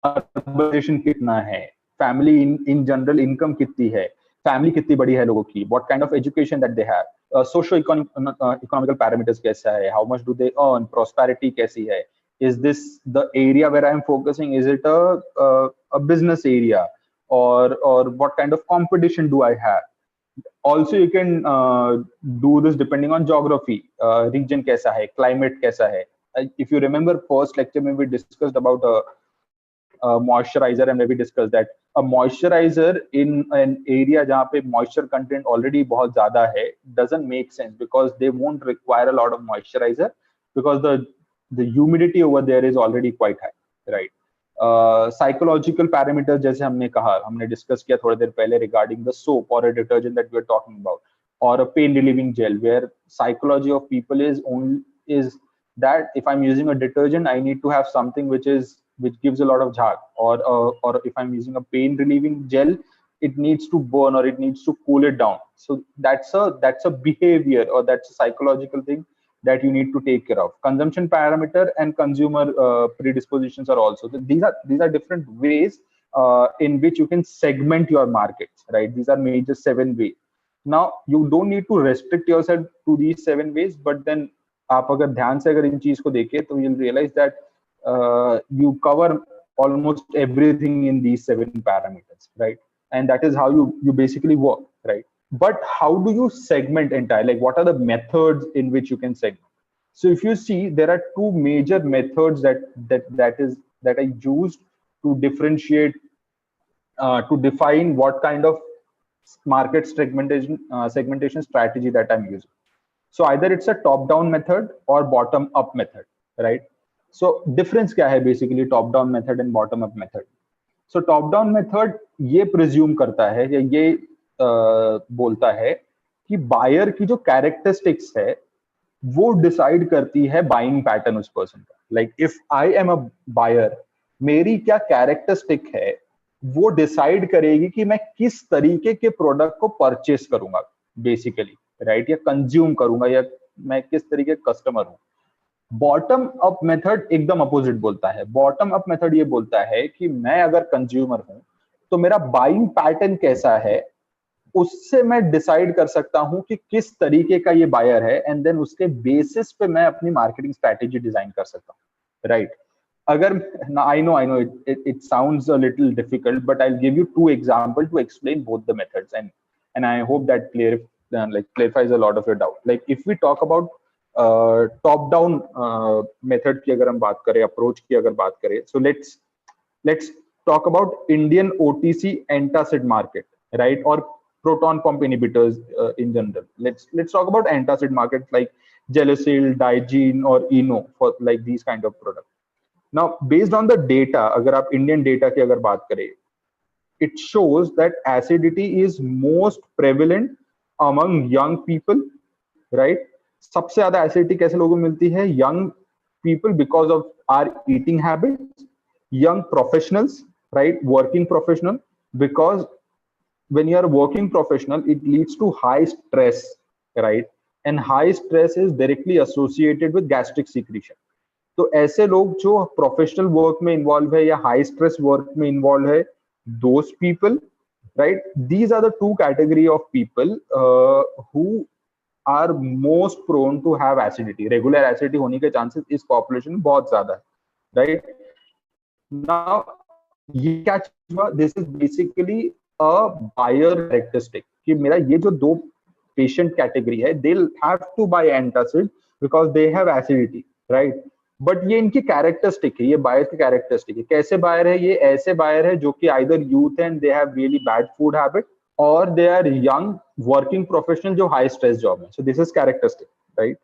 Urbanization कितना है? Family in general income कितनी है? Family कितनी बड़ी है लोगों की? What kind of education that they have? Socio-economical parameters कैसा है? How much do they earn? Prosperity कैसी है? Is this the area where I'm focusing? Is it a business area, or what kind of competition do I have? Also, you can do this depending on geography. Region kaisa hai, climate kaisa hai. If you remember first lecture when we discussed about a moisturizer, and we discussed that a moisturizer in an area jahan pe moisture content already bahut zyada hai doesn't make sense, because they won't require a lot of moisturizer, because the humidity over there is already quite high, right? Psychological parameters जैसे हमने discuss किया थोड़ी देर पहले regarding the soap or a detergent that we are talking about, or a pain relieving gel, where psychology of people is that if I'm using a detergent, I need to have something which gives a lot of jhag, or if I'm using a pain relieving gel, it needs to burn or it needs to cool it down. So that's a behavior, or that's a psychological thing that you need to take care of. Consumption parameter and consumer predispositions are also. These are different ways in which you can segment your markets, right? These are major 7 ways. Now you don't need to restrict yourself to these 7 ways, but then आप अगर ध्यान से अगर इन चीज को देखें तो you'll realize that you cover almost everything in these 7 parameters, right? And that is how you basically work, right? But how do you segment entire? Like, what are the methods in which you can segment? So if you see, there are 2 major methods that are used to differentiate, to define what kind of market segmentation strategy that I'm using. So either it's a top-down method or bottom-up method, right? So difference क्या है basically top-down method and bottom-up method? So top-down method ये presume करता है, या ये बोलता है कि बायर की जो कैरेक्टरिस्टिक्स है वो डिसाइड करती है बाइंग पैटर्न उस पर्सन का. Like if I am a buyer, मेरी क्या कैरेक्टरिस्टिक है वो डिसाइड करेगी कि मैं किस तरीके के प्रोडक्ट को परचेस करूंगा बेसिकली, राइट, या कंज्यूम करूंगा, या मैं किस तरीके का कस्टमर हूं. बॉटम अप मेथड एकदम अपोजिट बोलता है. बॉटम अप मेथड ये बोलता है कि मैं अगर कंज्यूमर हूं तो मेरा बाइंग पैटर्न कैसा है, उससे मैं डिसाइड कर सकता हूं कि किस तरीके का ये बायर है, एंड देन उसके बेसिस पे मैं अपनी मार्केटिंग स्ट्रैटेजी डिजाइन कर सकता हूं, राइट? अगर I know it sounds a little difficult, but I'll give you two examples to explain both the methods, and I hope that clarifies a lot of your doubt. Like if we talk about top down method की अगर हम बात करें, approach की अगर बात करें, so let's talk about Indian OTC antacid market, right? Or proton pump inhibitors in general. Let's talk about antacid market like Gelusil, Digene, or Eno for like these kind of products. Now, based on the data, अगर आप Indian data की अगर बात करें, it shows that acidity is most prevalent among young people, right? सबसे ज्यादा acidity कैसे लोगों को मिलती है? Young people because of our eating habits, young professionals, right? Working professional, because when you are a working professional, it leads to high stress, right? And high stress is directly associated with gastric secretion. तो ऐसे लोग जो professional work में involve है या high stress work में involve है, those people, right, these are the two category of people who are most prone to have acidity. Regular acidity होने के चांसेस इस पॉपुलेशन में बहुत ज्यादा है, राइट? नाउ ये क्या चीज हुआ? This is basically a buyer characteristic कि मेरा ये जो दो पेशेंट कैटेगरी है, they have to buy antacid because they have acidity, right? But ये इनकी कैरेक्टरिस्टिक है, ये बायर की कैरेक्टरिस्टिक है. कैसे बायर है? ये ऐसे बायर है जो कि either youth and they have really bad food habit, और they are young working professional जो हाई स्ट्रेस जॉब है. So this is characteristic, right?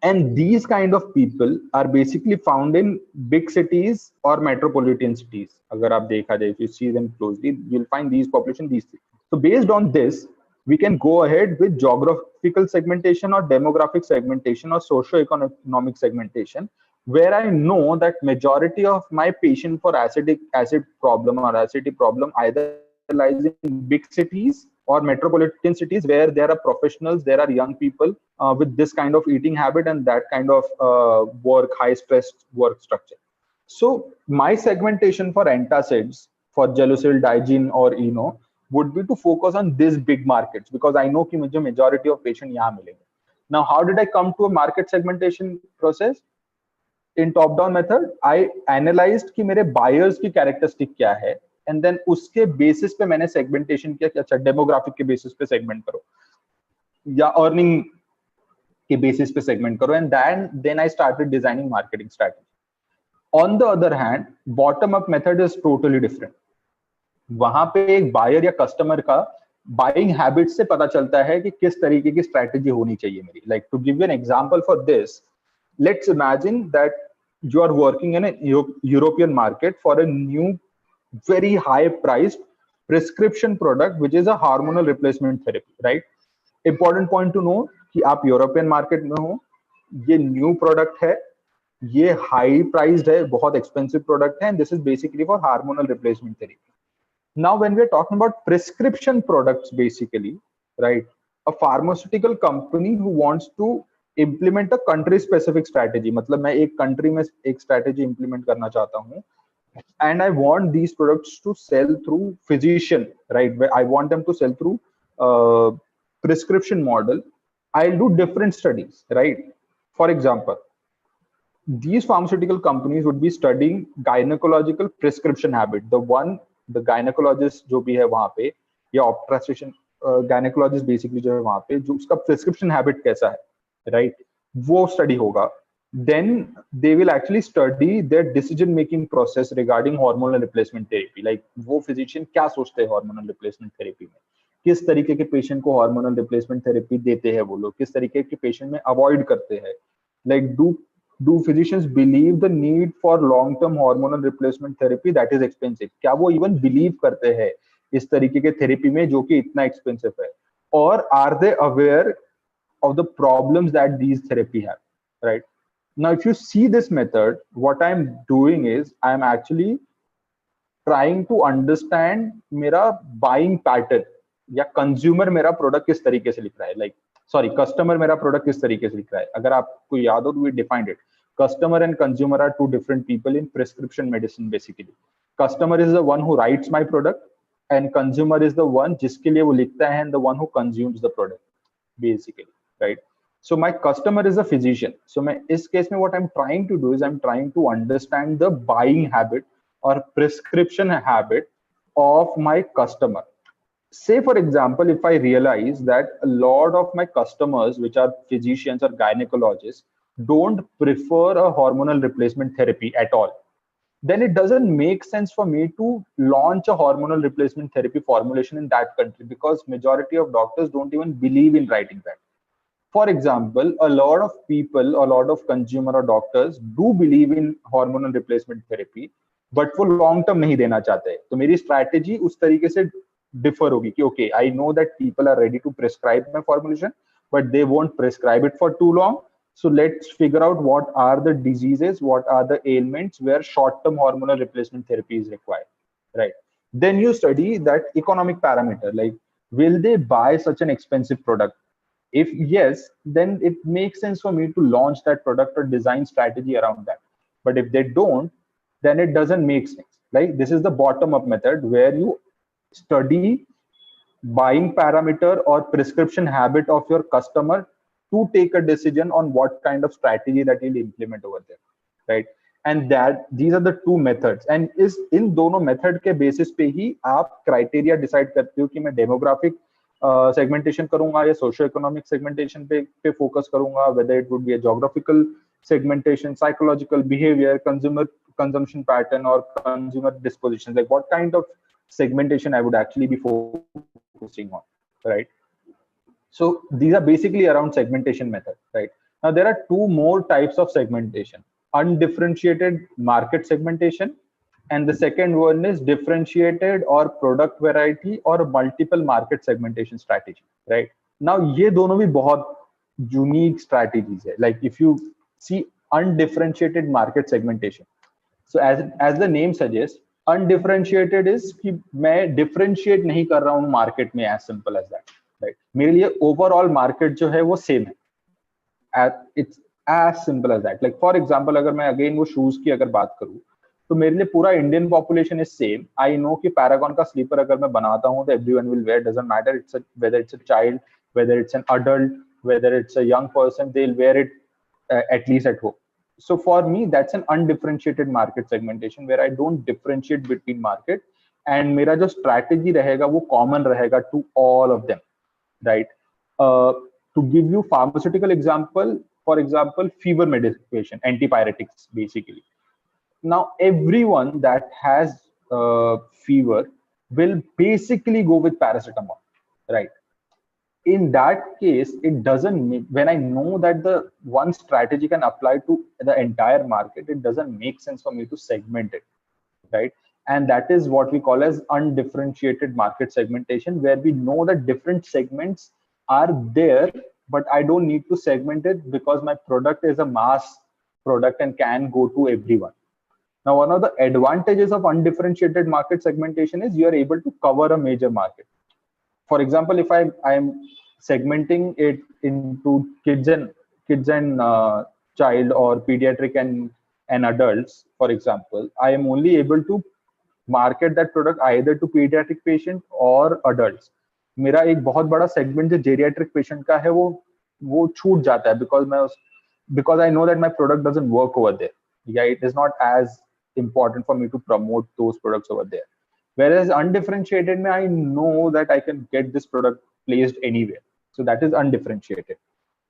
And these kind of people are basically found in big cities or metropolitan cities. Agar aap dekha jaye, if you see them closely, you'll find these population, these things. So based on this, we can go ahead with geographical segmentation or demographic segmentation or socio-economic segmentation, where I know that majority of my patient for acid problem or acidity problem either lies in big cities or metropolitan cities where there are professionals, there are young people with this kind of eating habit and that kind of work, high stress work structure. So my segmentation for antacids, for Gelusil, Digene or Eno would be to focus on these big markets because I know कि मुझे majority of patient यहाँ मिलेंगे. Now, how did I come to a market segmentation process? In top-down method, I analyzed कि मेरे buyers की characteristic क्या है, and then उसके basis पे मैंने segmentation किया कि अच्छा demographic के basis पे segment करो या earning के basis पे segment करो, and then I started designing marketing strategy. On the other hand, bottom-up method is totally different. वहां पे एक बायर या कस्टमर का बाइंग हैबिट से पता चलता है कि किस तरीके की स्ट्रैटेजी होनी चाहिए मेरी. Like to give you an example for this, let's imagine that you are working in European market for a new very high priced prescription product which is a hormonal replacement therapy, right? Important point to know कि आप European market में हो, ये new product है, ये high priced है, बहुत expensive product है, and this is basically for hormonal replacement therapy. Now, when we are talking about prescription products, basically, right, a pharmaceutical company who wants to implement a country-specific strategy, मतलब मैं एक country में एक strategy implement करना चाहता हूँ, and I want these products to sell through physician, right? I want them to sell through prescription model. I'll do different studies, right? For example, these pharmaceutical companies would be studying gynecological prescription habit. The gynecologist जो भी है वहां पे या obstetrician gynecologist basically जो है वहां पे, जो उसका प्रिस्क्रिप्शन हैबिट कैसा है, राइट, वो स्टडी होगा. Then they will actually study their decision making process regarding hormonal replacement therapy. Like वो फिजिशियन क्या सोचते हैं हार्मोनल रिप्लेसमेंट थेरेपी में, किस तरीके के पेशेंट को हार्मोनल रिप्लेसमेंट थेरेपी देते हैं वो लोग, किस तरीके के पेशेंट में अवॉइड करते हैं. Like do physicians believe the need for long term hormonal replacement therapy that is expensive? क्या वो even believe करते हैं इस तरीके के थेरेपी में जो कि इतना एक्सपेंसिव है, और are they aware of the problems that these therapy have, right? Now, if you see this method, what I'm doing is I'm actually trying to understand मेरा buying pattern या consumer मेरा product किस तरीके से लिख रहा है. Like सॉरी, कस्टमर मेरा प्रोडक्ट किस तरीके से लिख रहा है, अगर आपको याद हो तो we defined it. Customer and consumer are two different people in prescription medicine basically. Customer is the one who writes my product and consumer is the one जिसके लिए वो लिखता है and the one who consumes the product basically, right? So my customer is a physician. So मैं इस case में what I'm trying to do is I'm trying to understand the buying habit or prescription habit of my customer. Say for example, if I realize that a lot of my customers, which are physicians or gynecologists, don't prefer a hormonal replacement therapy at all, then it doesn't make sense for me to launch a hormonal replacement therapy formulation in that country, because majority of doctors don't even believe in writing that. For example, a lot of people, a lot of consumer or doctors do believe in hormonal replacement therapy, but वो long term नहीं देना चाहते. तो मेरी strategy उस तरीके से differ होगी कि okay, I know that people are ready to prescribe my formulation, but they won't prescribe it for too long. So let's figure out what are the diseases, what are the ailments where short-term hormonal replacement therapy is required, right? Then you study that economic parameter, like will they buy such an expensive product? If yes, then it makes sense for me to launch that product or design strategy around that. But if they don't, then it doesn't make sense. Like this is the bottom-up method where you study buying parameter or prescription habit of your customer to take a decision on what kind of strategy that you'll implement over there, right? And that these are the two methods, and is in दोनों method के basis पे ही आप criteria decide करते हो कि मैं demographic segmentation करूंगा या socio economic segmentation पे focus करूंगा, whether it would be a geographical segmentation, psychological behavior, consumer consumption pattern or consumer dispositions, like what kind of segmentation I would actually be focusing on, right? So these are basically around segmentation method, right? Now there are two more types of segmentation: undifferentiated market segmentation, and the second one is differentiated or product variety or multiple market segmentation strategy, right? Now ये दोनों भी बहुत unique strategies है. Like if you see undifferentiated market segmentation, so as the name suggests, undifferentiated is कि मैं differentiate नहीं कर रहा हूँ market में, as simple as that. Right. मेरे लिए ओवरऑल मार्केट जो है वो सेम है. It's as simple as that. Like for example, अगर मैं अगेन वो शूज की अगर बात करूं, तो मेरे लिए पूरा Indian population is same. I know कि पैरागॉन का स्लीपर अगर मैं बनाता हूं तो everyone will where, doesn't matter it's whether it's a child, whether it's an adult, whether it's a young person, they will where it at least at home. So for me, that's an undifferentiated market segmentation where I don't differentiate between market, and मेरा जो strategy रहेगा वो common रहेगा to all of them, right? To give you pharmaceutical example, for example, fever medication, antipyretics, basically. Now, everyone that has fever will basically go with paracetamol, right? In that case, it doesn't make, when I know that the one strategy can apply to the entire market, it doesn't make sense for me to segment it, right? And that is what we call as undifferentiated market segmentation, where we know that different segments are there, but I don't need to segment it because my product is a mass product and can go to everyone. Now, one of the advantages of undifferentiated market segmentation is you are able to cover a major market. For example, if I'm segmenting it into kids and child or pediatric and adults, for example, I am only able to market that product either to pediatric patient or adults. मेरा एक बहुत बड़ा segment जो geriatric patient का है वो छूट जाता है because I know that my product doesn't work over there. Yeah, it is not as important for me to promote those products over there. Whereas undifferentiated, I know that I can get this product placed anywhere. So that is undifferentiated.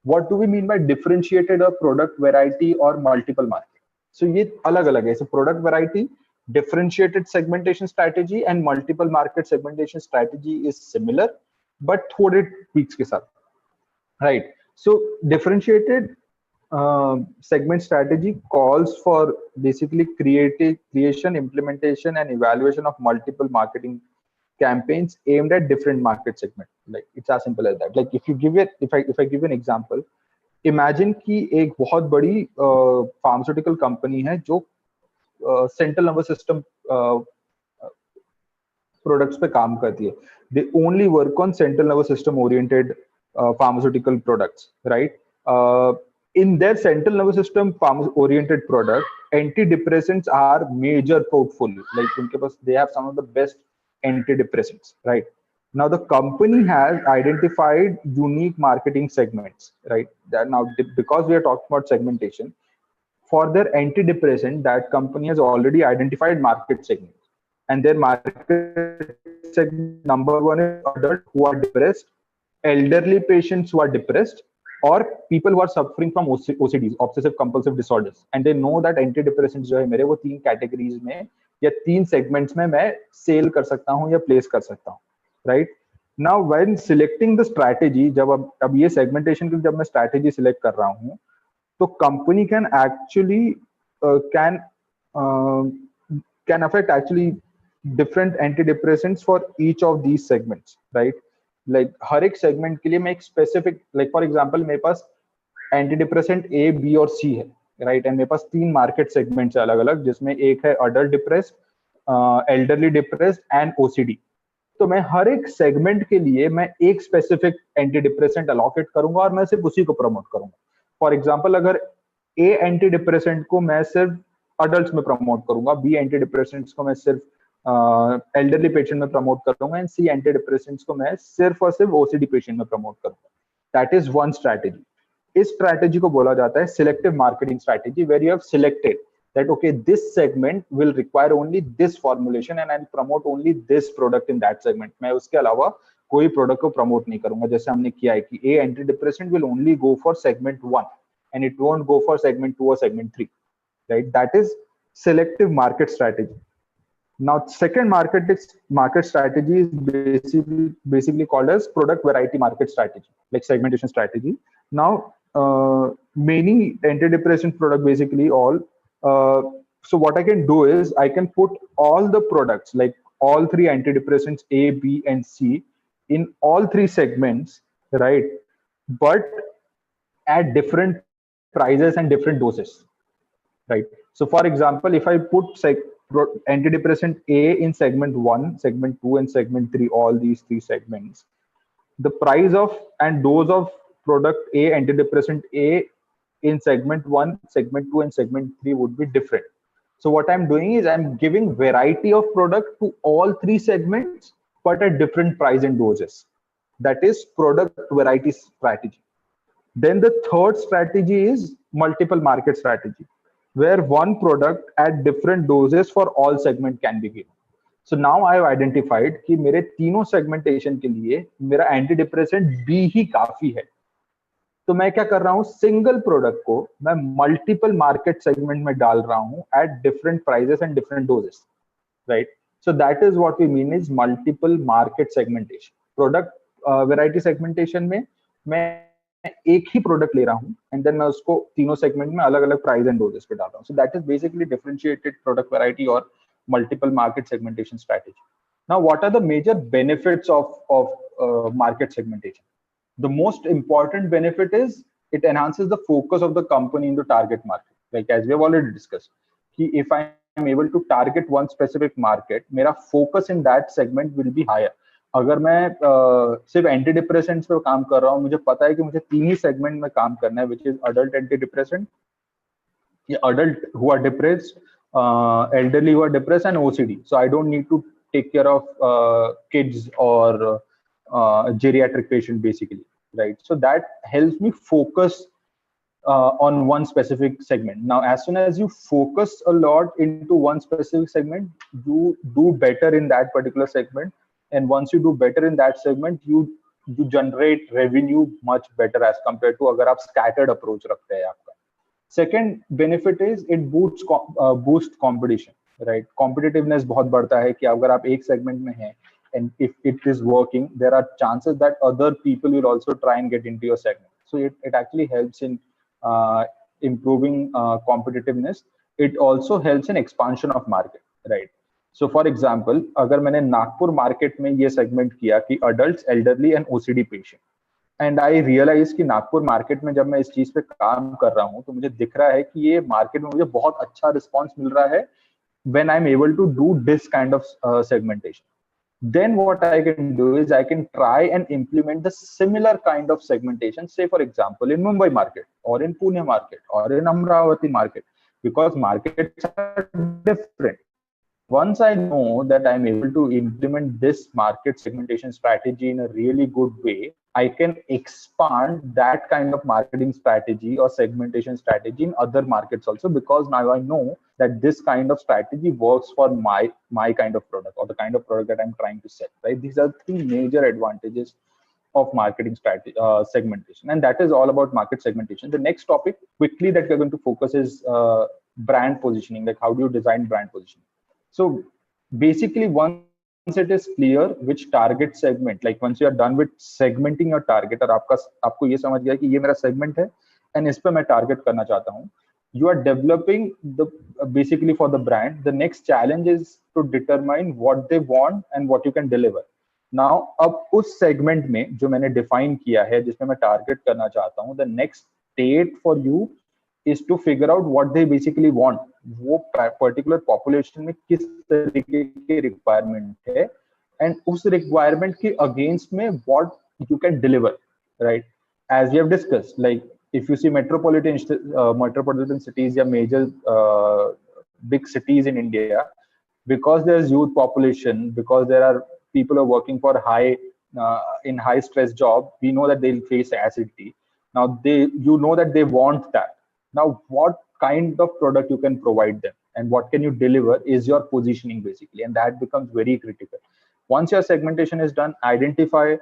What do we mean by differentiated or product variety or multiple market? So ये अलग-अलग है. So product variety, differentiated segmentation strategy and multiple market segmentation strategy is similar, but थोड़े tweaks के साथ, right? So differentiated segment strategy calls for basically creation, implementation, and evaluation of multiple marketing campaigns aimed at different market segments. Like it's as simple as that. Like if I give an example, imagine कि एक बहुत बड़ी pharmaceutical company है जो central nervous system products पे काम करती है. They only work on central nervous system oriented pharmaceutical products, right? In their central nervous system oriented product, antidepressants are major portfolio. Like they have some of the best antidepressants, right? Now the company has identified unique marketing segments, right? That now because we are talking about segmentation, for their antidepressant, that company has already identified market segments, and their market segment number one is adult who are depressed, elderly patients who are depressed, or people who are suffering from OCDs, obsessive compulsive disorders. And they know that antidepressants जो है मेरे वो 3 categories में या 3 segments में मैं sell कर सकता हूँ या place कर सकता हूँ, right? Now when selecting the strategy, जब अब ये segmentation की जब मैं strategy select कर रहा हूँ, तो company can actually can affect actually different antidepressants for each of these segments, right? Like हर एक segment के लिए मैं एक specific, like for example मेरे पास antidepressant A, B और C है, right? And मेरे पास 3 market segments है अलग-अलग, जिसमें एक है adult depressed, elderly depressed and OCD. तो मैं हर एक segment के लिए मैं एक specific antidepressant allocate करूंगा और मैं सिर्फ उसी को promote करूंगा. फॉर एग्जाम्पल अगर ए एंटी डिप्रेसेंट को मैं सिर्फ अडल्ट में प्रमोट करूंगा, बी एंटी डिप्रेसेंट्स को मैं सिर्फ एल्डरली पेशेंट में प्रमोट करूंगा, एंड सी एंटी डिप्रेसेंट्स को मैं सिर्फ और सिर्फ ओसीडी पेशेंट में प्रमोट करूंगा. That is one strategy. इस स्ट्रैटेजी को बोला जाता है selective marketing strategy, where you have selected that okay, this segment will require only this formulation and I'll promote only this product in that segment. मैं उसके अलावा कोई प्रोडक्ट को प्रमोट नहीं करूंगा, जैसे हमने किया है कि a anti depressant will only go for segment 1 and it won't go for segment 2 or segment 3, right? That is selective market strategy. Now second market strategy is basically called as product variety market strategy, like segmentation strategy. Now many antidepressant product, basically all, so what I can do is I can put all the products, like all 3 antidepressants A, B and C in all 3 segments, right? But at different prices and different doses, right? So for example, if I put antidepressant A in segment 1, segment 2 and segment 3, all these 3 segments, the price of and dose of product A, antidepressant A in segment 1, segment 2 and segment 3 would be different. So what I'm doing is I'm giving variety of product to all 3 segments but at different price and doses. That is product variety strategy. Then the third strategy is multiple market strategy, where one product at different doses for all segment can be given. So now I have identified कि मेरे तीनों segmentation के लिए मेरा antidepressant B ही काफी है. तो मैं क्या कर रहा हूँ, सिंगल प्रोडक्ट को मैं मल्टीपल मार्केट सेगमेंट में डाल रहा हूँ at different prices and different doses, right? So that is what we mean is multiple market segmentation. Product variety segmentation में मैं एक ही प्रोडक्ट ले रहा हूँ एंड देन मैं उसको तीनों सेगमेंट में अलग अलग प्राइस एंड डोजेस पे डाल रहा हूँ. So that is basically differentiated product variety और multiple market segmentation strategy. Now what are the major benefits of market segmentation? The most important benefit is it enhances the focus of the company in the target market. Like as we have already discussed, if I am able to target one specific market, मेरा focus in that segment will be higher. अगर मैं सिर्फ anti depressants पे काम कर रहा हूँ, मुझे पता है कि मुझे 3 ही सेगमेंट में काम करना है, which is adult anti depressant, adult who are depressed, elderly who are depressed and OCD. So I don't need to take care of kids or geriatric patient basically, right? So that helps me focus on one specific segment. Now, as soon as you focus a lot into one specific segment, you do better in that particular segment. And once you do better in that segment, you generate revenue much better as compared to अगर आप scattered approach रखते हैं आपका. Second benefit is it boosts competition, right? Competitiveness बहुत बढ़ता है कि अगर आप एक segment में हैं and if it is working, there are chances that other people will also try and get into your segment. So it actually helps in improving competitiveness. It also helps in expansion of market, right? So for example, अगर मैंने Nagpur market में ये segment किया कि adults, elderly and OCD patient, and I realize कि Nagpur market में जब मैं इस चीज पे काम कर रहा हूँ तो मुझे दिख रहा है कि ये market में मुझे बहुत अच्छा response मिल रहा है when I'm able to do this kind of segmentation. then what I can do is I can try and implement the similar kind of segmentation, say for example in Mumbai market or in Pune market or in Amravati market, because markets are different. Once I know that I'm able to implement this market segmentation strategy in a really good way, I can expand that kind of marketing strategy or segmentation strategy in other markets also, because now I know that this kind of strategy works for my kind of product or the kind of product that I'm trying to sell, right? These are three major advantages of marketing strategy segmentation, and that is all about market segmentation. The next topic quickly that we're going to focus is brand positioning, like how do you design brand positioning. So basically, once it is clear which target segment, like once you are done with segmenting your target, और आपको ये समझ गया कि ये मेरा segment है and इस पे मैं target करना चाहता हूँ, you are developing the basically for the brand. The next challenge is to determine what they want and what you can deliver. Now, अब उस segment में जो मैंने define किया है, जिसमें मैं target करना चाहता हूँ, the next state for you is to figure out what they basically want. वो particular population में किस तरीके के requirement है, and उस requirement के against में what you can deliver, right? As we have discussed, like if you see metropolitan cities or major big cities in India, because there's youth population, because there are people who are working for in high stress job, we know that they'll face acidity. Now you know that they want that. Now, what kind of product you can provide them and what can you deliver is your positioning basically, and that becomes very critical. Once your segmentation is done, identify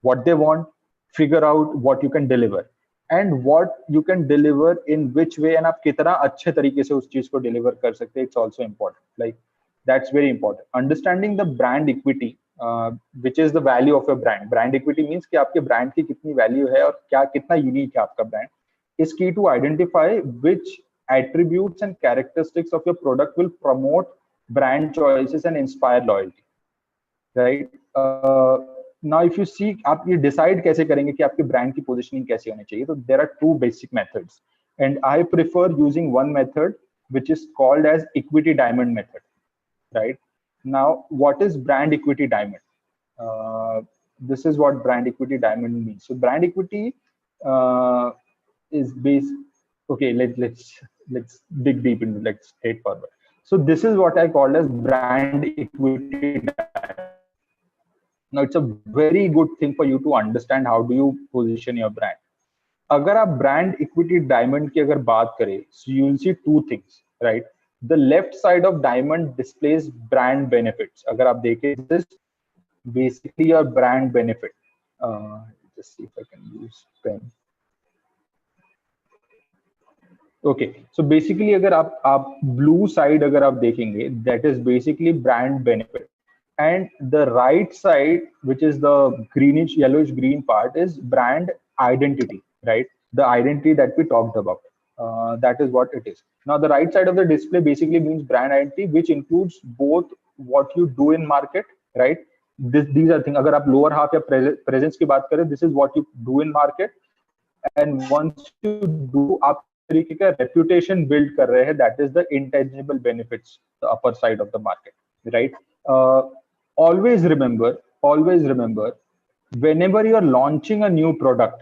what they want, figure out what you can deliver and what you can deliver in which way, and आप कितना अच्छे तरीके से उस चीज को deliver कर सकते हैं. It's also important. Like that's very important. Understanding the brand equity, which is the value of your brand. Brand equity means कि आपके brand की कितनी value है और क्या कितना unique है आपका brand, is key to identify which attributes and characteristics of your product will promote brand choices and inspire loyalty, right? Now if you see, आप ये decide कैसे करेंगे कि आपके brand की positioning कैसे होनी चाहिए, तो there are two basic methods and I prefer using one method which is called as equity diamond method, right? Now what is brand equity diamond? This is what brand equity diamond means. So brand equity is based, okay, let's dig deep into, let's straightforward. So this is what I call as brand equity diamond. Now it's a very good thing for you to understand how do you position your brand. अगर आप brand equity diamond की अगर बात करें, so you will see two things, right? The left side of diamond displays brand benefits. अगर आप देखें, this is basically your brand benefit. Just see if I can use pen. Okay, so basically अगर आप blue side अगर आप देखेंगे, that is basically brand benefit, and the right side, which is the greenish yellowish green part, is brand identity, right? The identity that we talked about, that is what it is. Now the right side of the display basically means brand identity, which includes both what you do in market, right? These are things. अगर आप lower half या presence की बात करें, this is what you do in market, and once you do, आप तरीके का reputation build कर रहे हैं, that is the intangible benefits, the upper side of the market, right? Always remember, whenever you are launching a new product,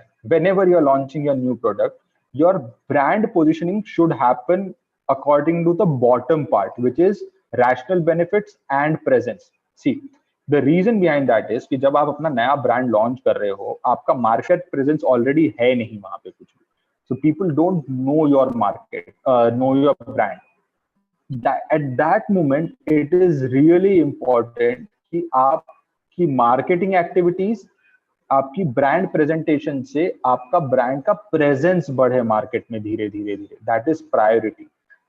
your brand positioning should happen according to the bottom part, which is rational benefits and presence. See, the reason behind that is कि जब आप अपना नया brand launch कर रहे हो, आपका market presence already है नहीं वहाँ पे कुछ भी. So people don't know your market, know your brand. At that moment, it is really important कि आपकी marketing activities, आपकी brand presentation से आपका brand का presence बढ़े market में धीरे धीरे. That is priority.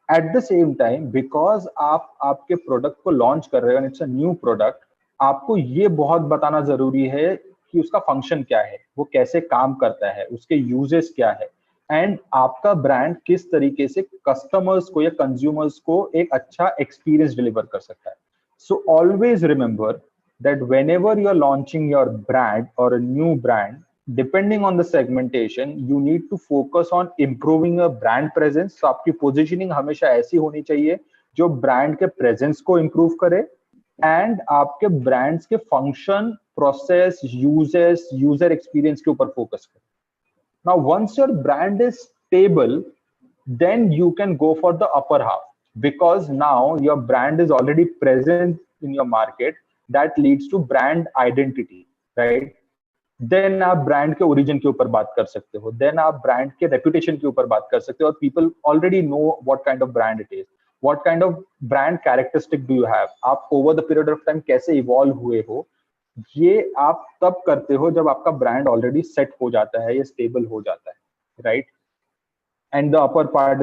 At the same time, because आप आपके product को launch कर रहे हो and it's a new product, आपको ये बहुत बताना जरूरी है कि उसका फंक्शन क्या है, वो कैसे काम करता है, उसके यूजेस क्या है, एंड आपका ब्रांड किस तरीके से कस्टमर्स को या कंज्यूमर्स को एक अच्छा एक्सपीरियंस डिलीवर कर सकता है. So always remember that whenever you are launching your brand और a new brand, depending on the segmentation, you need to focus on improving your brand presence. तो आपकी पोजिशनिंग हमेशा ऐसी होनी चाहिए जो ब्रांड के प्रेजेंस को इम्प्रूव करे, एंड आपके ब्रांड्स के फंक्शन, प्रोसेस, यूजर एक्सपीरियंस के ऊपर फोकस करें. Now, once your brand is stable, then you can go for the upper half, because now your brand is already present in your market. That leads to brand identity, right? Then आप brand के origin के ऊपर बात कर सकते हो. Then आप brand के reputation के ऊपर बात कर सकते हो. और people already know what kind of brand it is. What kind of brand characteristic do you have? आप over the period of time कैसे evolve हुए हो? ये आप तब करते हो जब आपका ब्रांड ऑलरेडी सेट हो जाता है या स्टेबल हो जाता है, right? And the upper part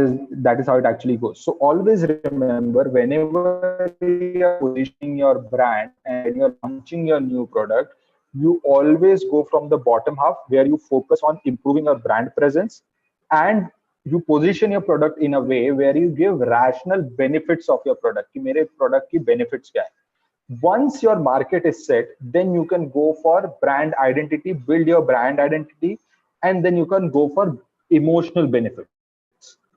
that is how it actually goes. So always remember, whenever you are positioning your brand and you're launching your new product, you always go from the bottom half, where you focus on improving your brand presence, and you position your product in a way where you give rational benefits of your product. कि मेरे product की benefits क्या है. Once your market is set, then you can go for brand identity, build your brand identity, and then you can go for emotional benefits,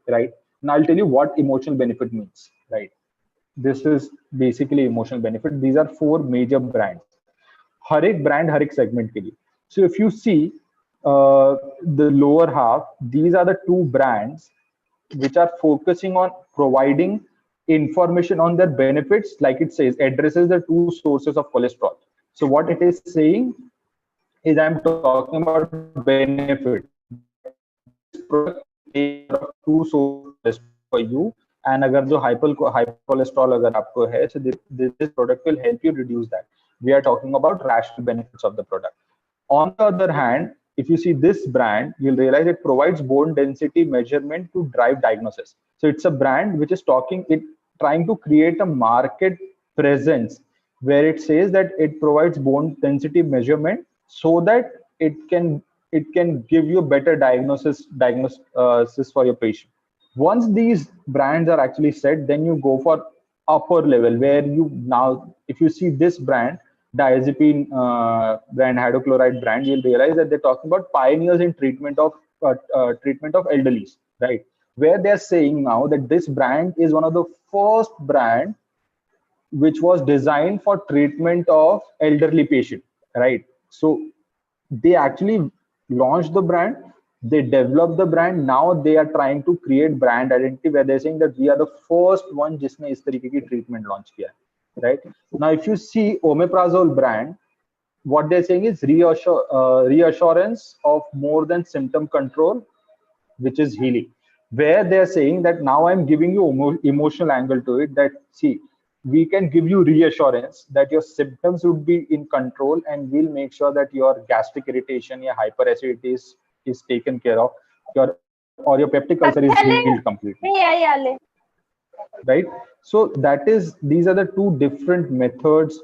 right? Now I'll tell you what emotional benefit means, right? This is basically emotional benefit. These are 4 major brands. हर एक brand हर एक segment के लिए. So if you see the lower half, these are the 2 brands which are focusing on providing information on their benefits. Like it says, addresses the 2 sources of cholesterol. So what it is saying is, I'm talking about benefit. Two sources for you, and अगर जो hyper cholesterol अगर आपको है, so this product will help you reduce that. We are talking about rational benefits of the product. On the other hand, if you see this brand, you'll realize it provides bone density measurement to drive diagnosis. So it's a brand which is trying to create a market presence where it says that it provides bone density measurement so that it can give you a better diagnosis for your patient. Once these brands are actually set, then you go for upper level, where you now, if you see this brand, diazepine brand, hydrochloride brand, you'll realize that they're talking about pioneers in treatment of elderlies, right? Where they're saying now that this brand is one of the first brand which was designed for treatment of elderly patient, right? So they actually launched the brand, they developed the brand. Now they are trying to create brand identity, where they're saying that we are the first one जिसने इस तरीके की treatment launch किया है. Right now, if you see omeprazole brand, what they're saying is reassurance of more than symptom control, which is healing. Where they're saying that now I'm giving you emotional angle to it, that see, we can give you reassurance that your symptoms would be in control, and we'll make sure that your gastric irritation, your hyperacidity is taken care of, your peptic ulcer is healed completely. Right? So these are the 2 different methods.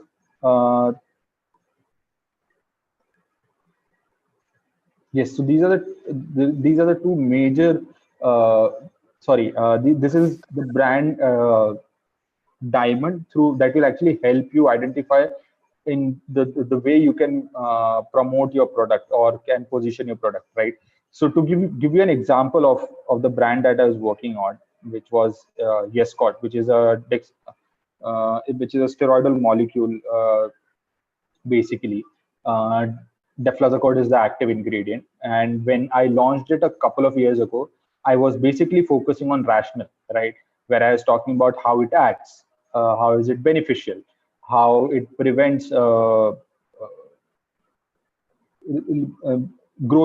Yes, so these are the 2 major. This is the brand diamond that will actually help you identify in the way you can promote your product or can position your product, right? So to give you an example of the brand that I was working on, which was Yescort, which is a steroidal molecule, basically. Deflazacort is the active ingredient, and when I launched it a couple of years ago, I was basically focusing on rational, right? Where I was talking about how it acts, how is it beneficial, how it prevents growth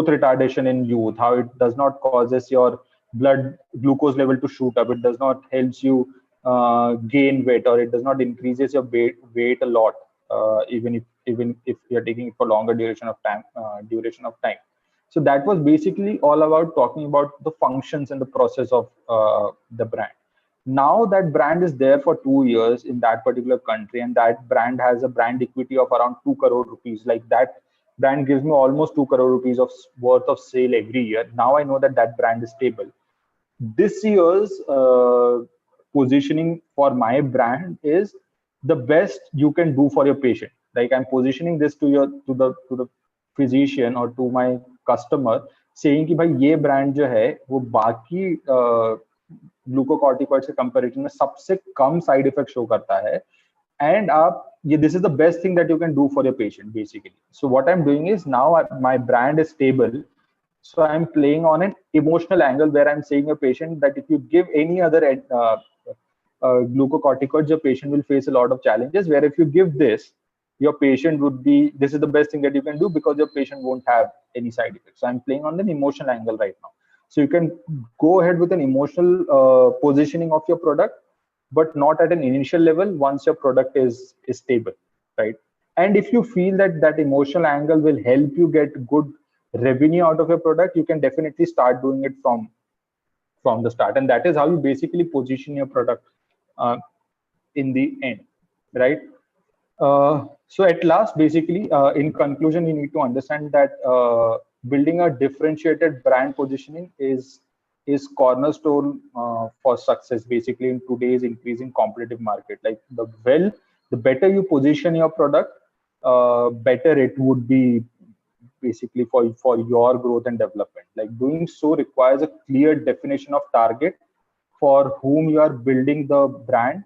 retardation in youth, how it does not causes your blood glucose level to shoot up, it does not helps you gain weight, or it does not increases your weight a lot, even if you're taking it for longer duration of time. So that was basically all about talking about the functions and the process of the brand. Now that brand is there for 2 years in that particular country, and that brand has a brand equity of around 2 crore rupees. Like that brand gives me almost 2 crore rupees of worth of sale every year. Now I know that brand is stable. This year's positioning for my brand is the best you can do for your patient. Like I'm positioning this to the physician or to my customer, saying कि भाई ये brand जो है वो बाकी glucocorticoids के comparison में सबसे कम साइड इफेक्ट शो करता है, एंड आप this is the best thing that you can do for your patient, basically. So what I'm doing is now my brand is stable. So I'm playing on an emotional angle where I'm saying a patient that if you give any other glucocorticoids, your patient will face a lot of challenges. Where if you give this, your patient would be, this is the best thing that you can do because your patient won't have any side effects. So I'm playing on an emotional angle right now. So you can go ahead with an emotional positioning of your product, but not at an initial level once your product is stable, right? And if you feel that that emotional angle will help you get good revenue out of your product, you can definitely start doing it from the start. And that is how you basically position your product uh, in the end, right? So at last, basically, in conclusion, you need to understand that building a differentiated brand positioning is cornerstone for success, basically, in today's increasing competitive market. Like the better you position your product, better it would be basically for your growth and development. Like doing so requires a clear definition of target for whom you are building the brand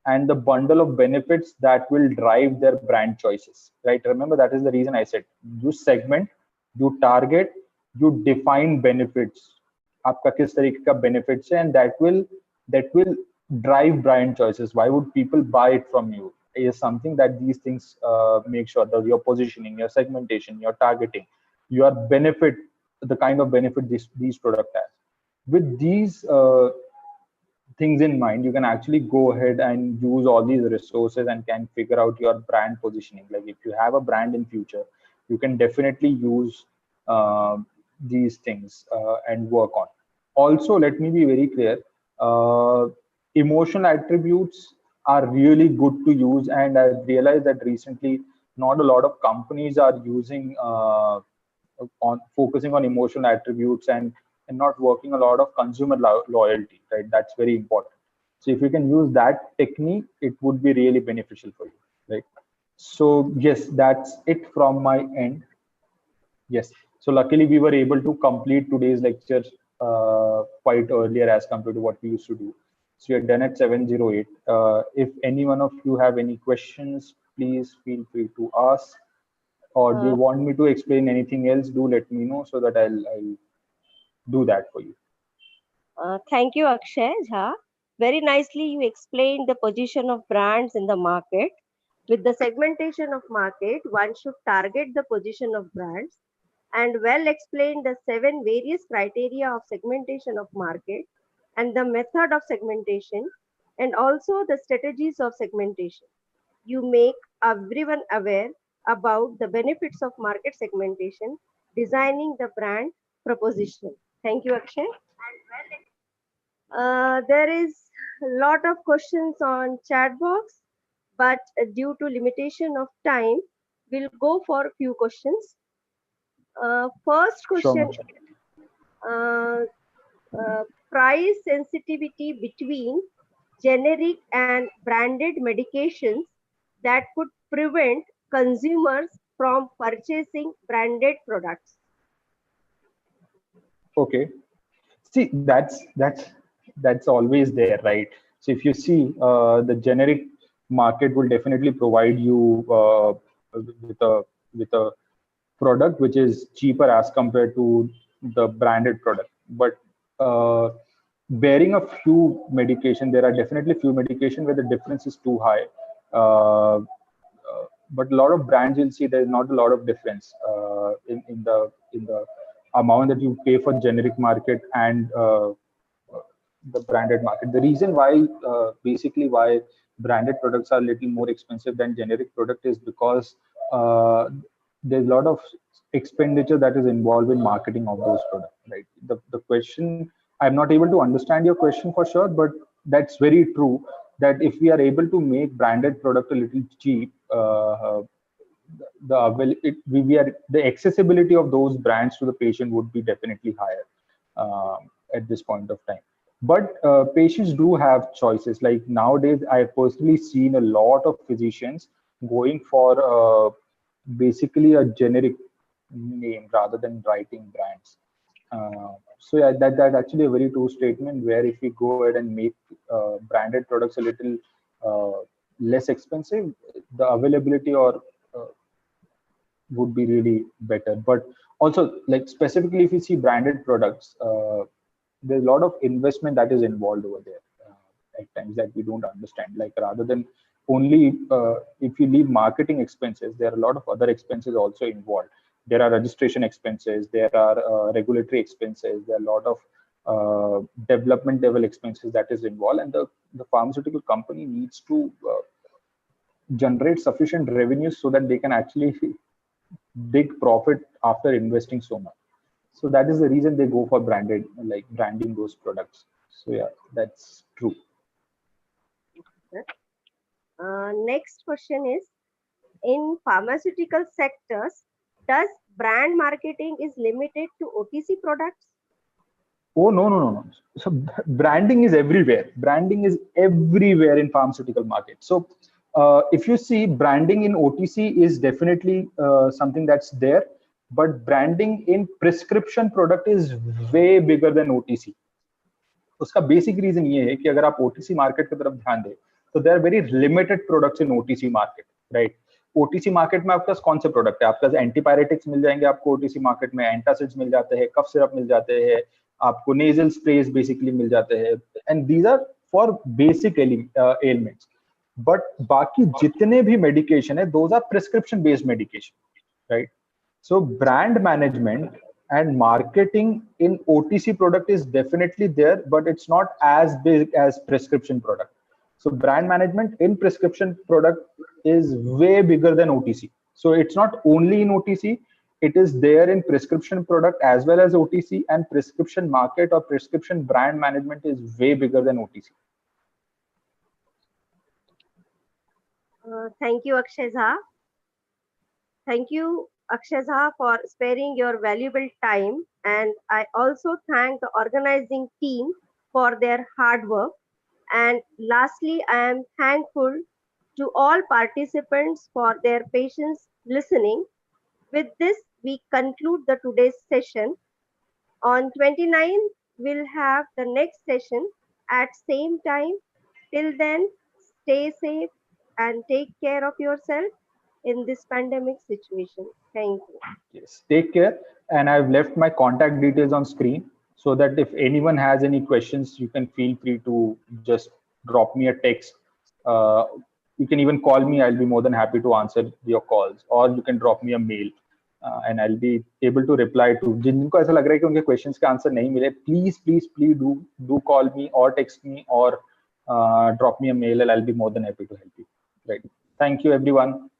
and the bundle of benefits that will drive their brand choices, right? Remember, that is the reason I said you segment, you target, you define benefits, आपका किस तरीके का benefits है, and that will drive brand choices. Why would people buy it from you is something that these things make sure that your positioning, your segmentation, your targeting, your benefit, the kind of benefit these product has. With these things in mind, you can actually go ahead and use all these resources and can figure out your brand positioning. Like if you have a brand in future, you can definitely use these things and work on. Also, let me be very clear. Emotional attributes are really good to use, and I've realized that recently not a lot of companies are using on focusing on emotional attributes and not working a lot of consumer loyalty, right? That's very important. So if you can use that technique, it would be really beneficial for you, right? So yes, that's it from my end. Yes. So luckily we were able to complete today's lecture quite earlier as compared to what we used to do. So you're done at 7:08. If any one of you have any questions, please feel free to ask. Or do you want me to explain anything else? Do let me know so that I'll do that for you. Thank you, Akshay Jha. Very nicely you explained the position of brands in the market. With the segmentation of market, one should target the position of brands, and well explained the 7 various criteria of segmentation of market and the method of segmentation and also the strategies of segmentation. You make everyone aware about the benefits of market segmentation, designing the brand proposition. Thank you, Akshay. There is a lot of questions on chat box, but due to limitation of time, we'll go for a few questions. First question, Sure. price sensitivity between generic and branded medications that could prevent consumers from purchasing branded products. Okay. See, that's always there, right? So if you see, the generic market will definitely provide you with a product which is cheaper as compared to the branded product. But bearing a few medication, there are definitely few medication where the difference is too high. But a lot of brands, you'll see there's not a lot of difference in the amount that you pay for generic market and the branded market. The reason why basically why branded products are a little more expensive than generic product is because there's a lot of expenditure that is involved in marketing of those products, right? The question, I'm not able to understand your question for sure, but that's very true that if we are able to make branded product a little cheap, the accessibility of those brands to the patient would be definitely higher at this point of time. But patients do have choices. Like nowadays, I have personally seen a lot of physicians going for basically a generic name rather than writing brands. So yeah, that's actually a very true statement. Where if we go ahead and make branded products a little less expensive, the availability or would be really better. But also, like specifically if you see branded products, there's a lot of investment that is involved over there at times that we don't understand. Like rather than only if you leave marketing expenses, there are a lot of other expenses also involved. There are registration expenses, there are regulatory expenses, there are a lot of development level expenses that is involved, and the pharmaceutical company needs to generate sufficient revenues so that they can actually big profit after investing so much. So that is the reason they go for branded, like branding those products. So yeah, that's true. Next question is, in pharmaceutical sectors, does brand marketing is limited to OTC products? Oh, no. So branding is everywhere. Branding is everywhere in pharmaceutical market. So if you see, branding in OTC is definitely something that's there, but branding in prescription product is way bigger than OTC. उसका basic reason ये है कि अगर आप OTC market की तरफ ध्यान दें तो there are very limited products in OTC market, right? OTC market में आपके पास कौन से प्रोडक्ट है? आपके पास एंटीपायरेटिक्स मिल जाएंगे आपको ओटीसी मार्केट में, एंटासिड्स मिल जाते हैं, कफ सिरप मिल जाते हैं, आपको नेजल स्प्रेज बेसिकली मिल जाते हैं, and these are for basic elements. But बाकी जितने भी मेडिकेशन है those are prescription based medication, right? So brand management and marketing in OTC product is definitely there, but it's not as big as prescription product. So brand management in prescription product is way bigger than OTC. So it's not only in OTC, it is there in prescription product as well as OTC, and prescription market or prescription brand management is way bigger than OTC. Thank you, Akshay Jha. Thank you, Akshay Jha, for sparing your valuable time, and I also thank the organizing team for their hard work. And lastly, I am thankful to all participants for their patience listening. With this, we conclude the today's session. On 29th, we'll have the next session at same time. Till then, stay safe and take care of yourself in this pandemic situation. Thank you. Yes, take care. And I've left my contact details on screen so that if anyone has any questions, you can feel free to just drop me a text. You can even call me. I'll be more than happy to answer your calls, or you can drop me a mail and I'll be able to reply to. जिनको ऐसा लग रहा है कि उनके questions के answer नहीं मिले, please do call me or text me or drop me a mail, and I'll be more than happy to help you. Right. Thank you, everyone.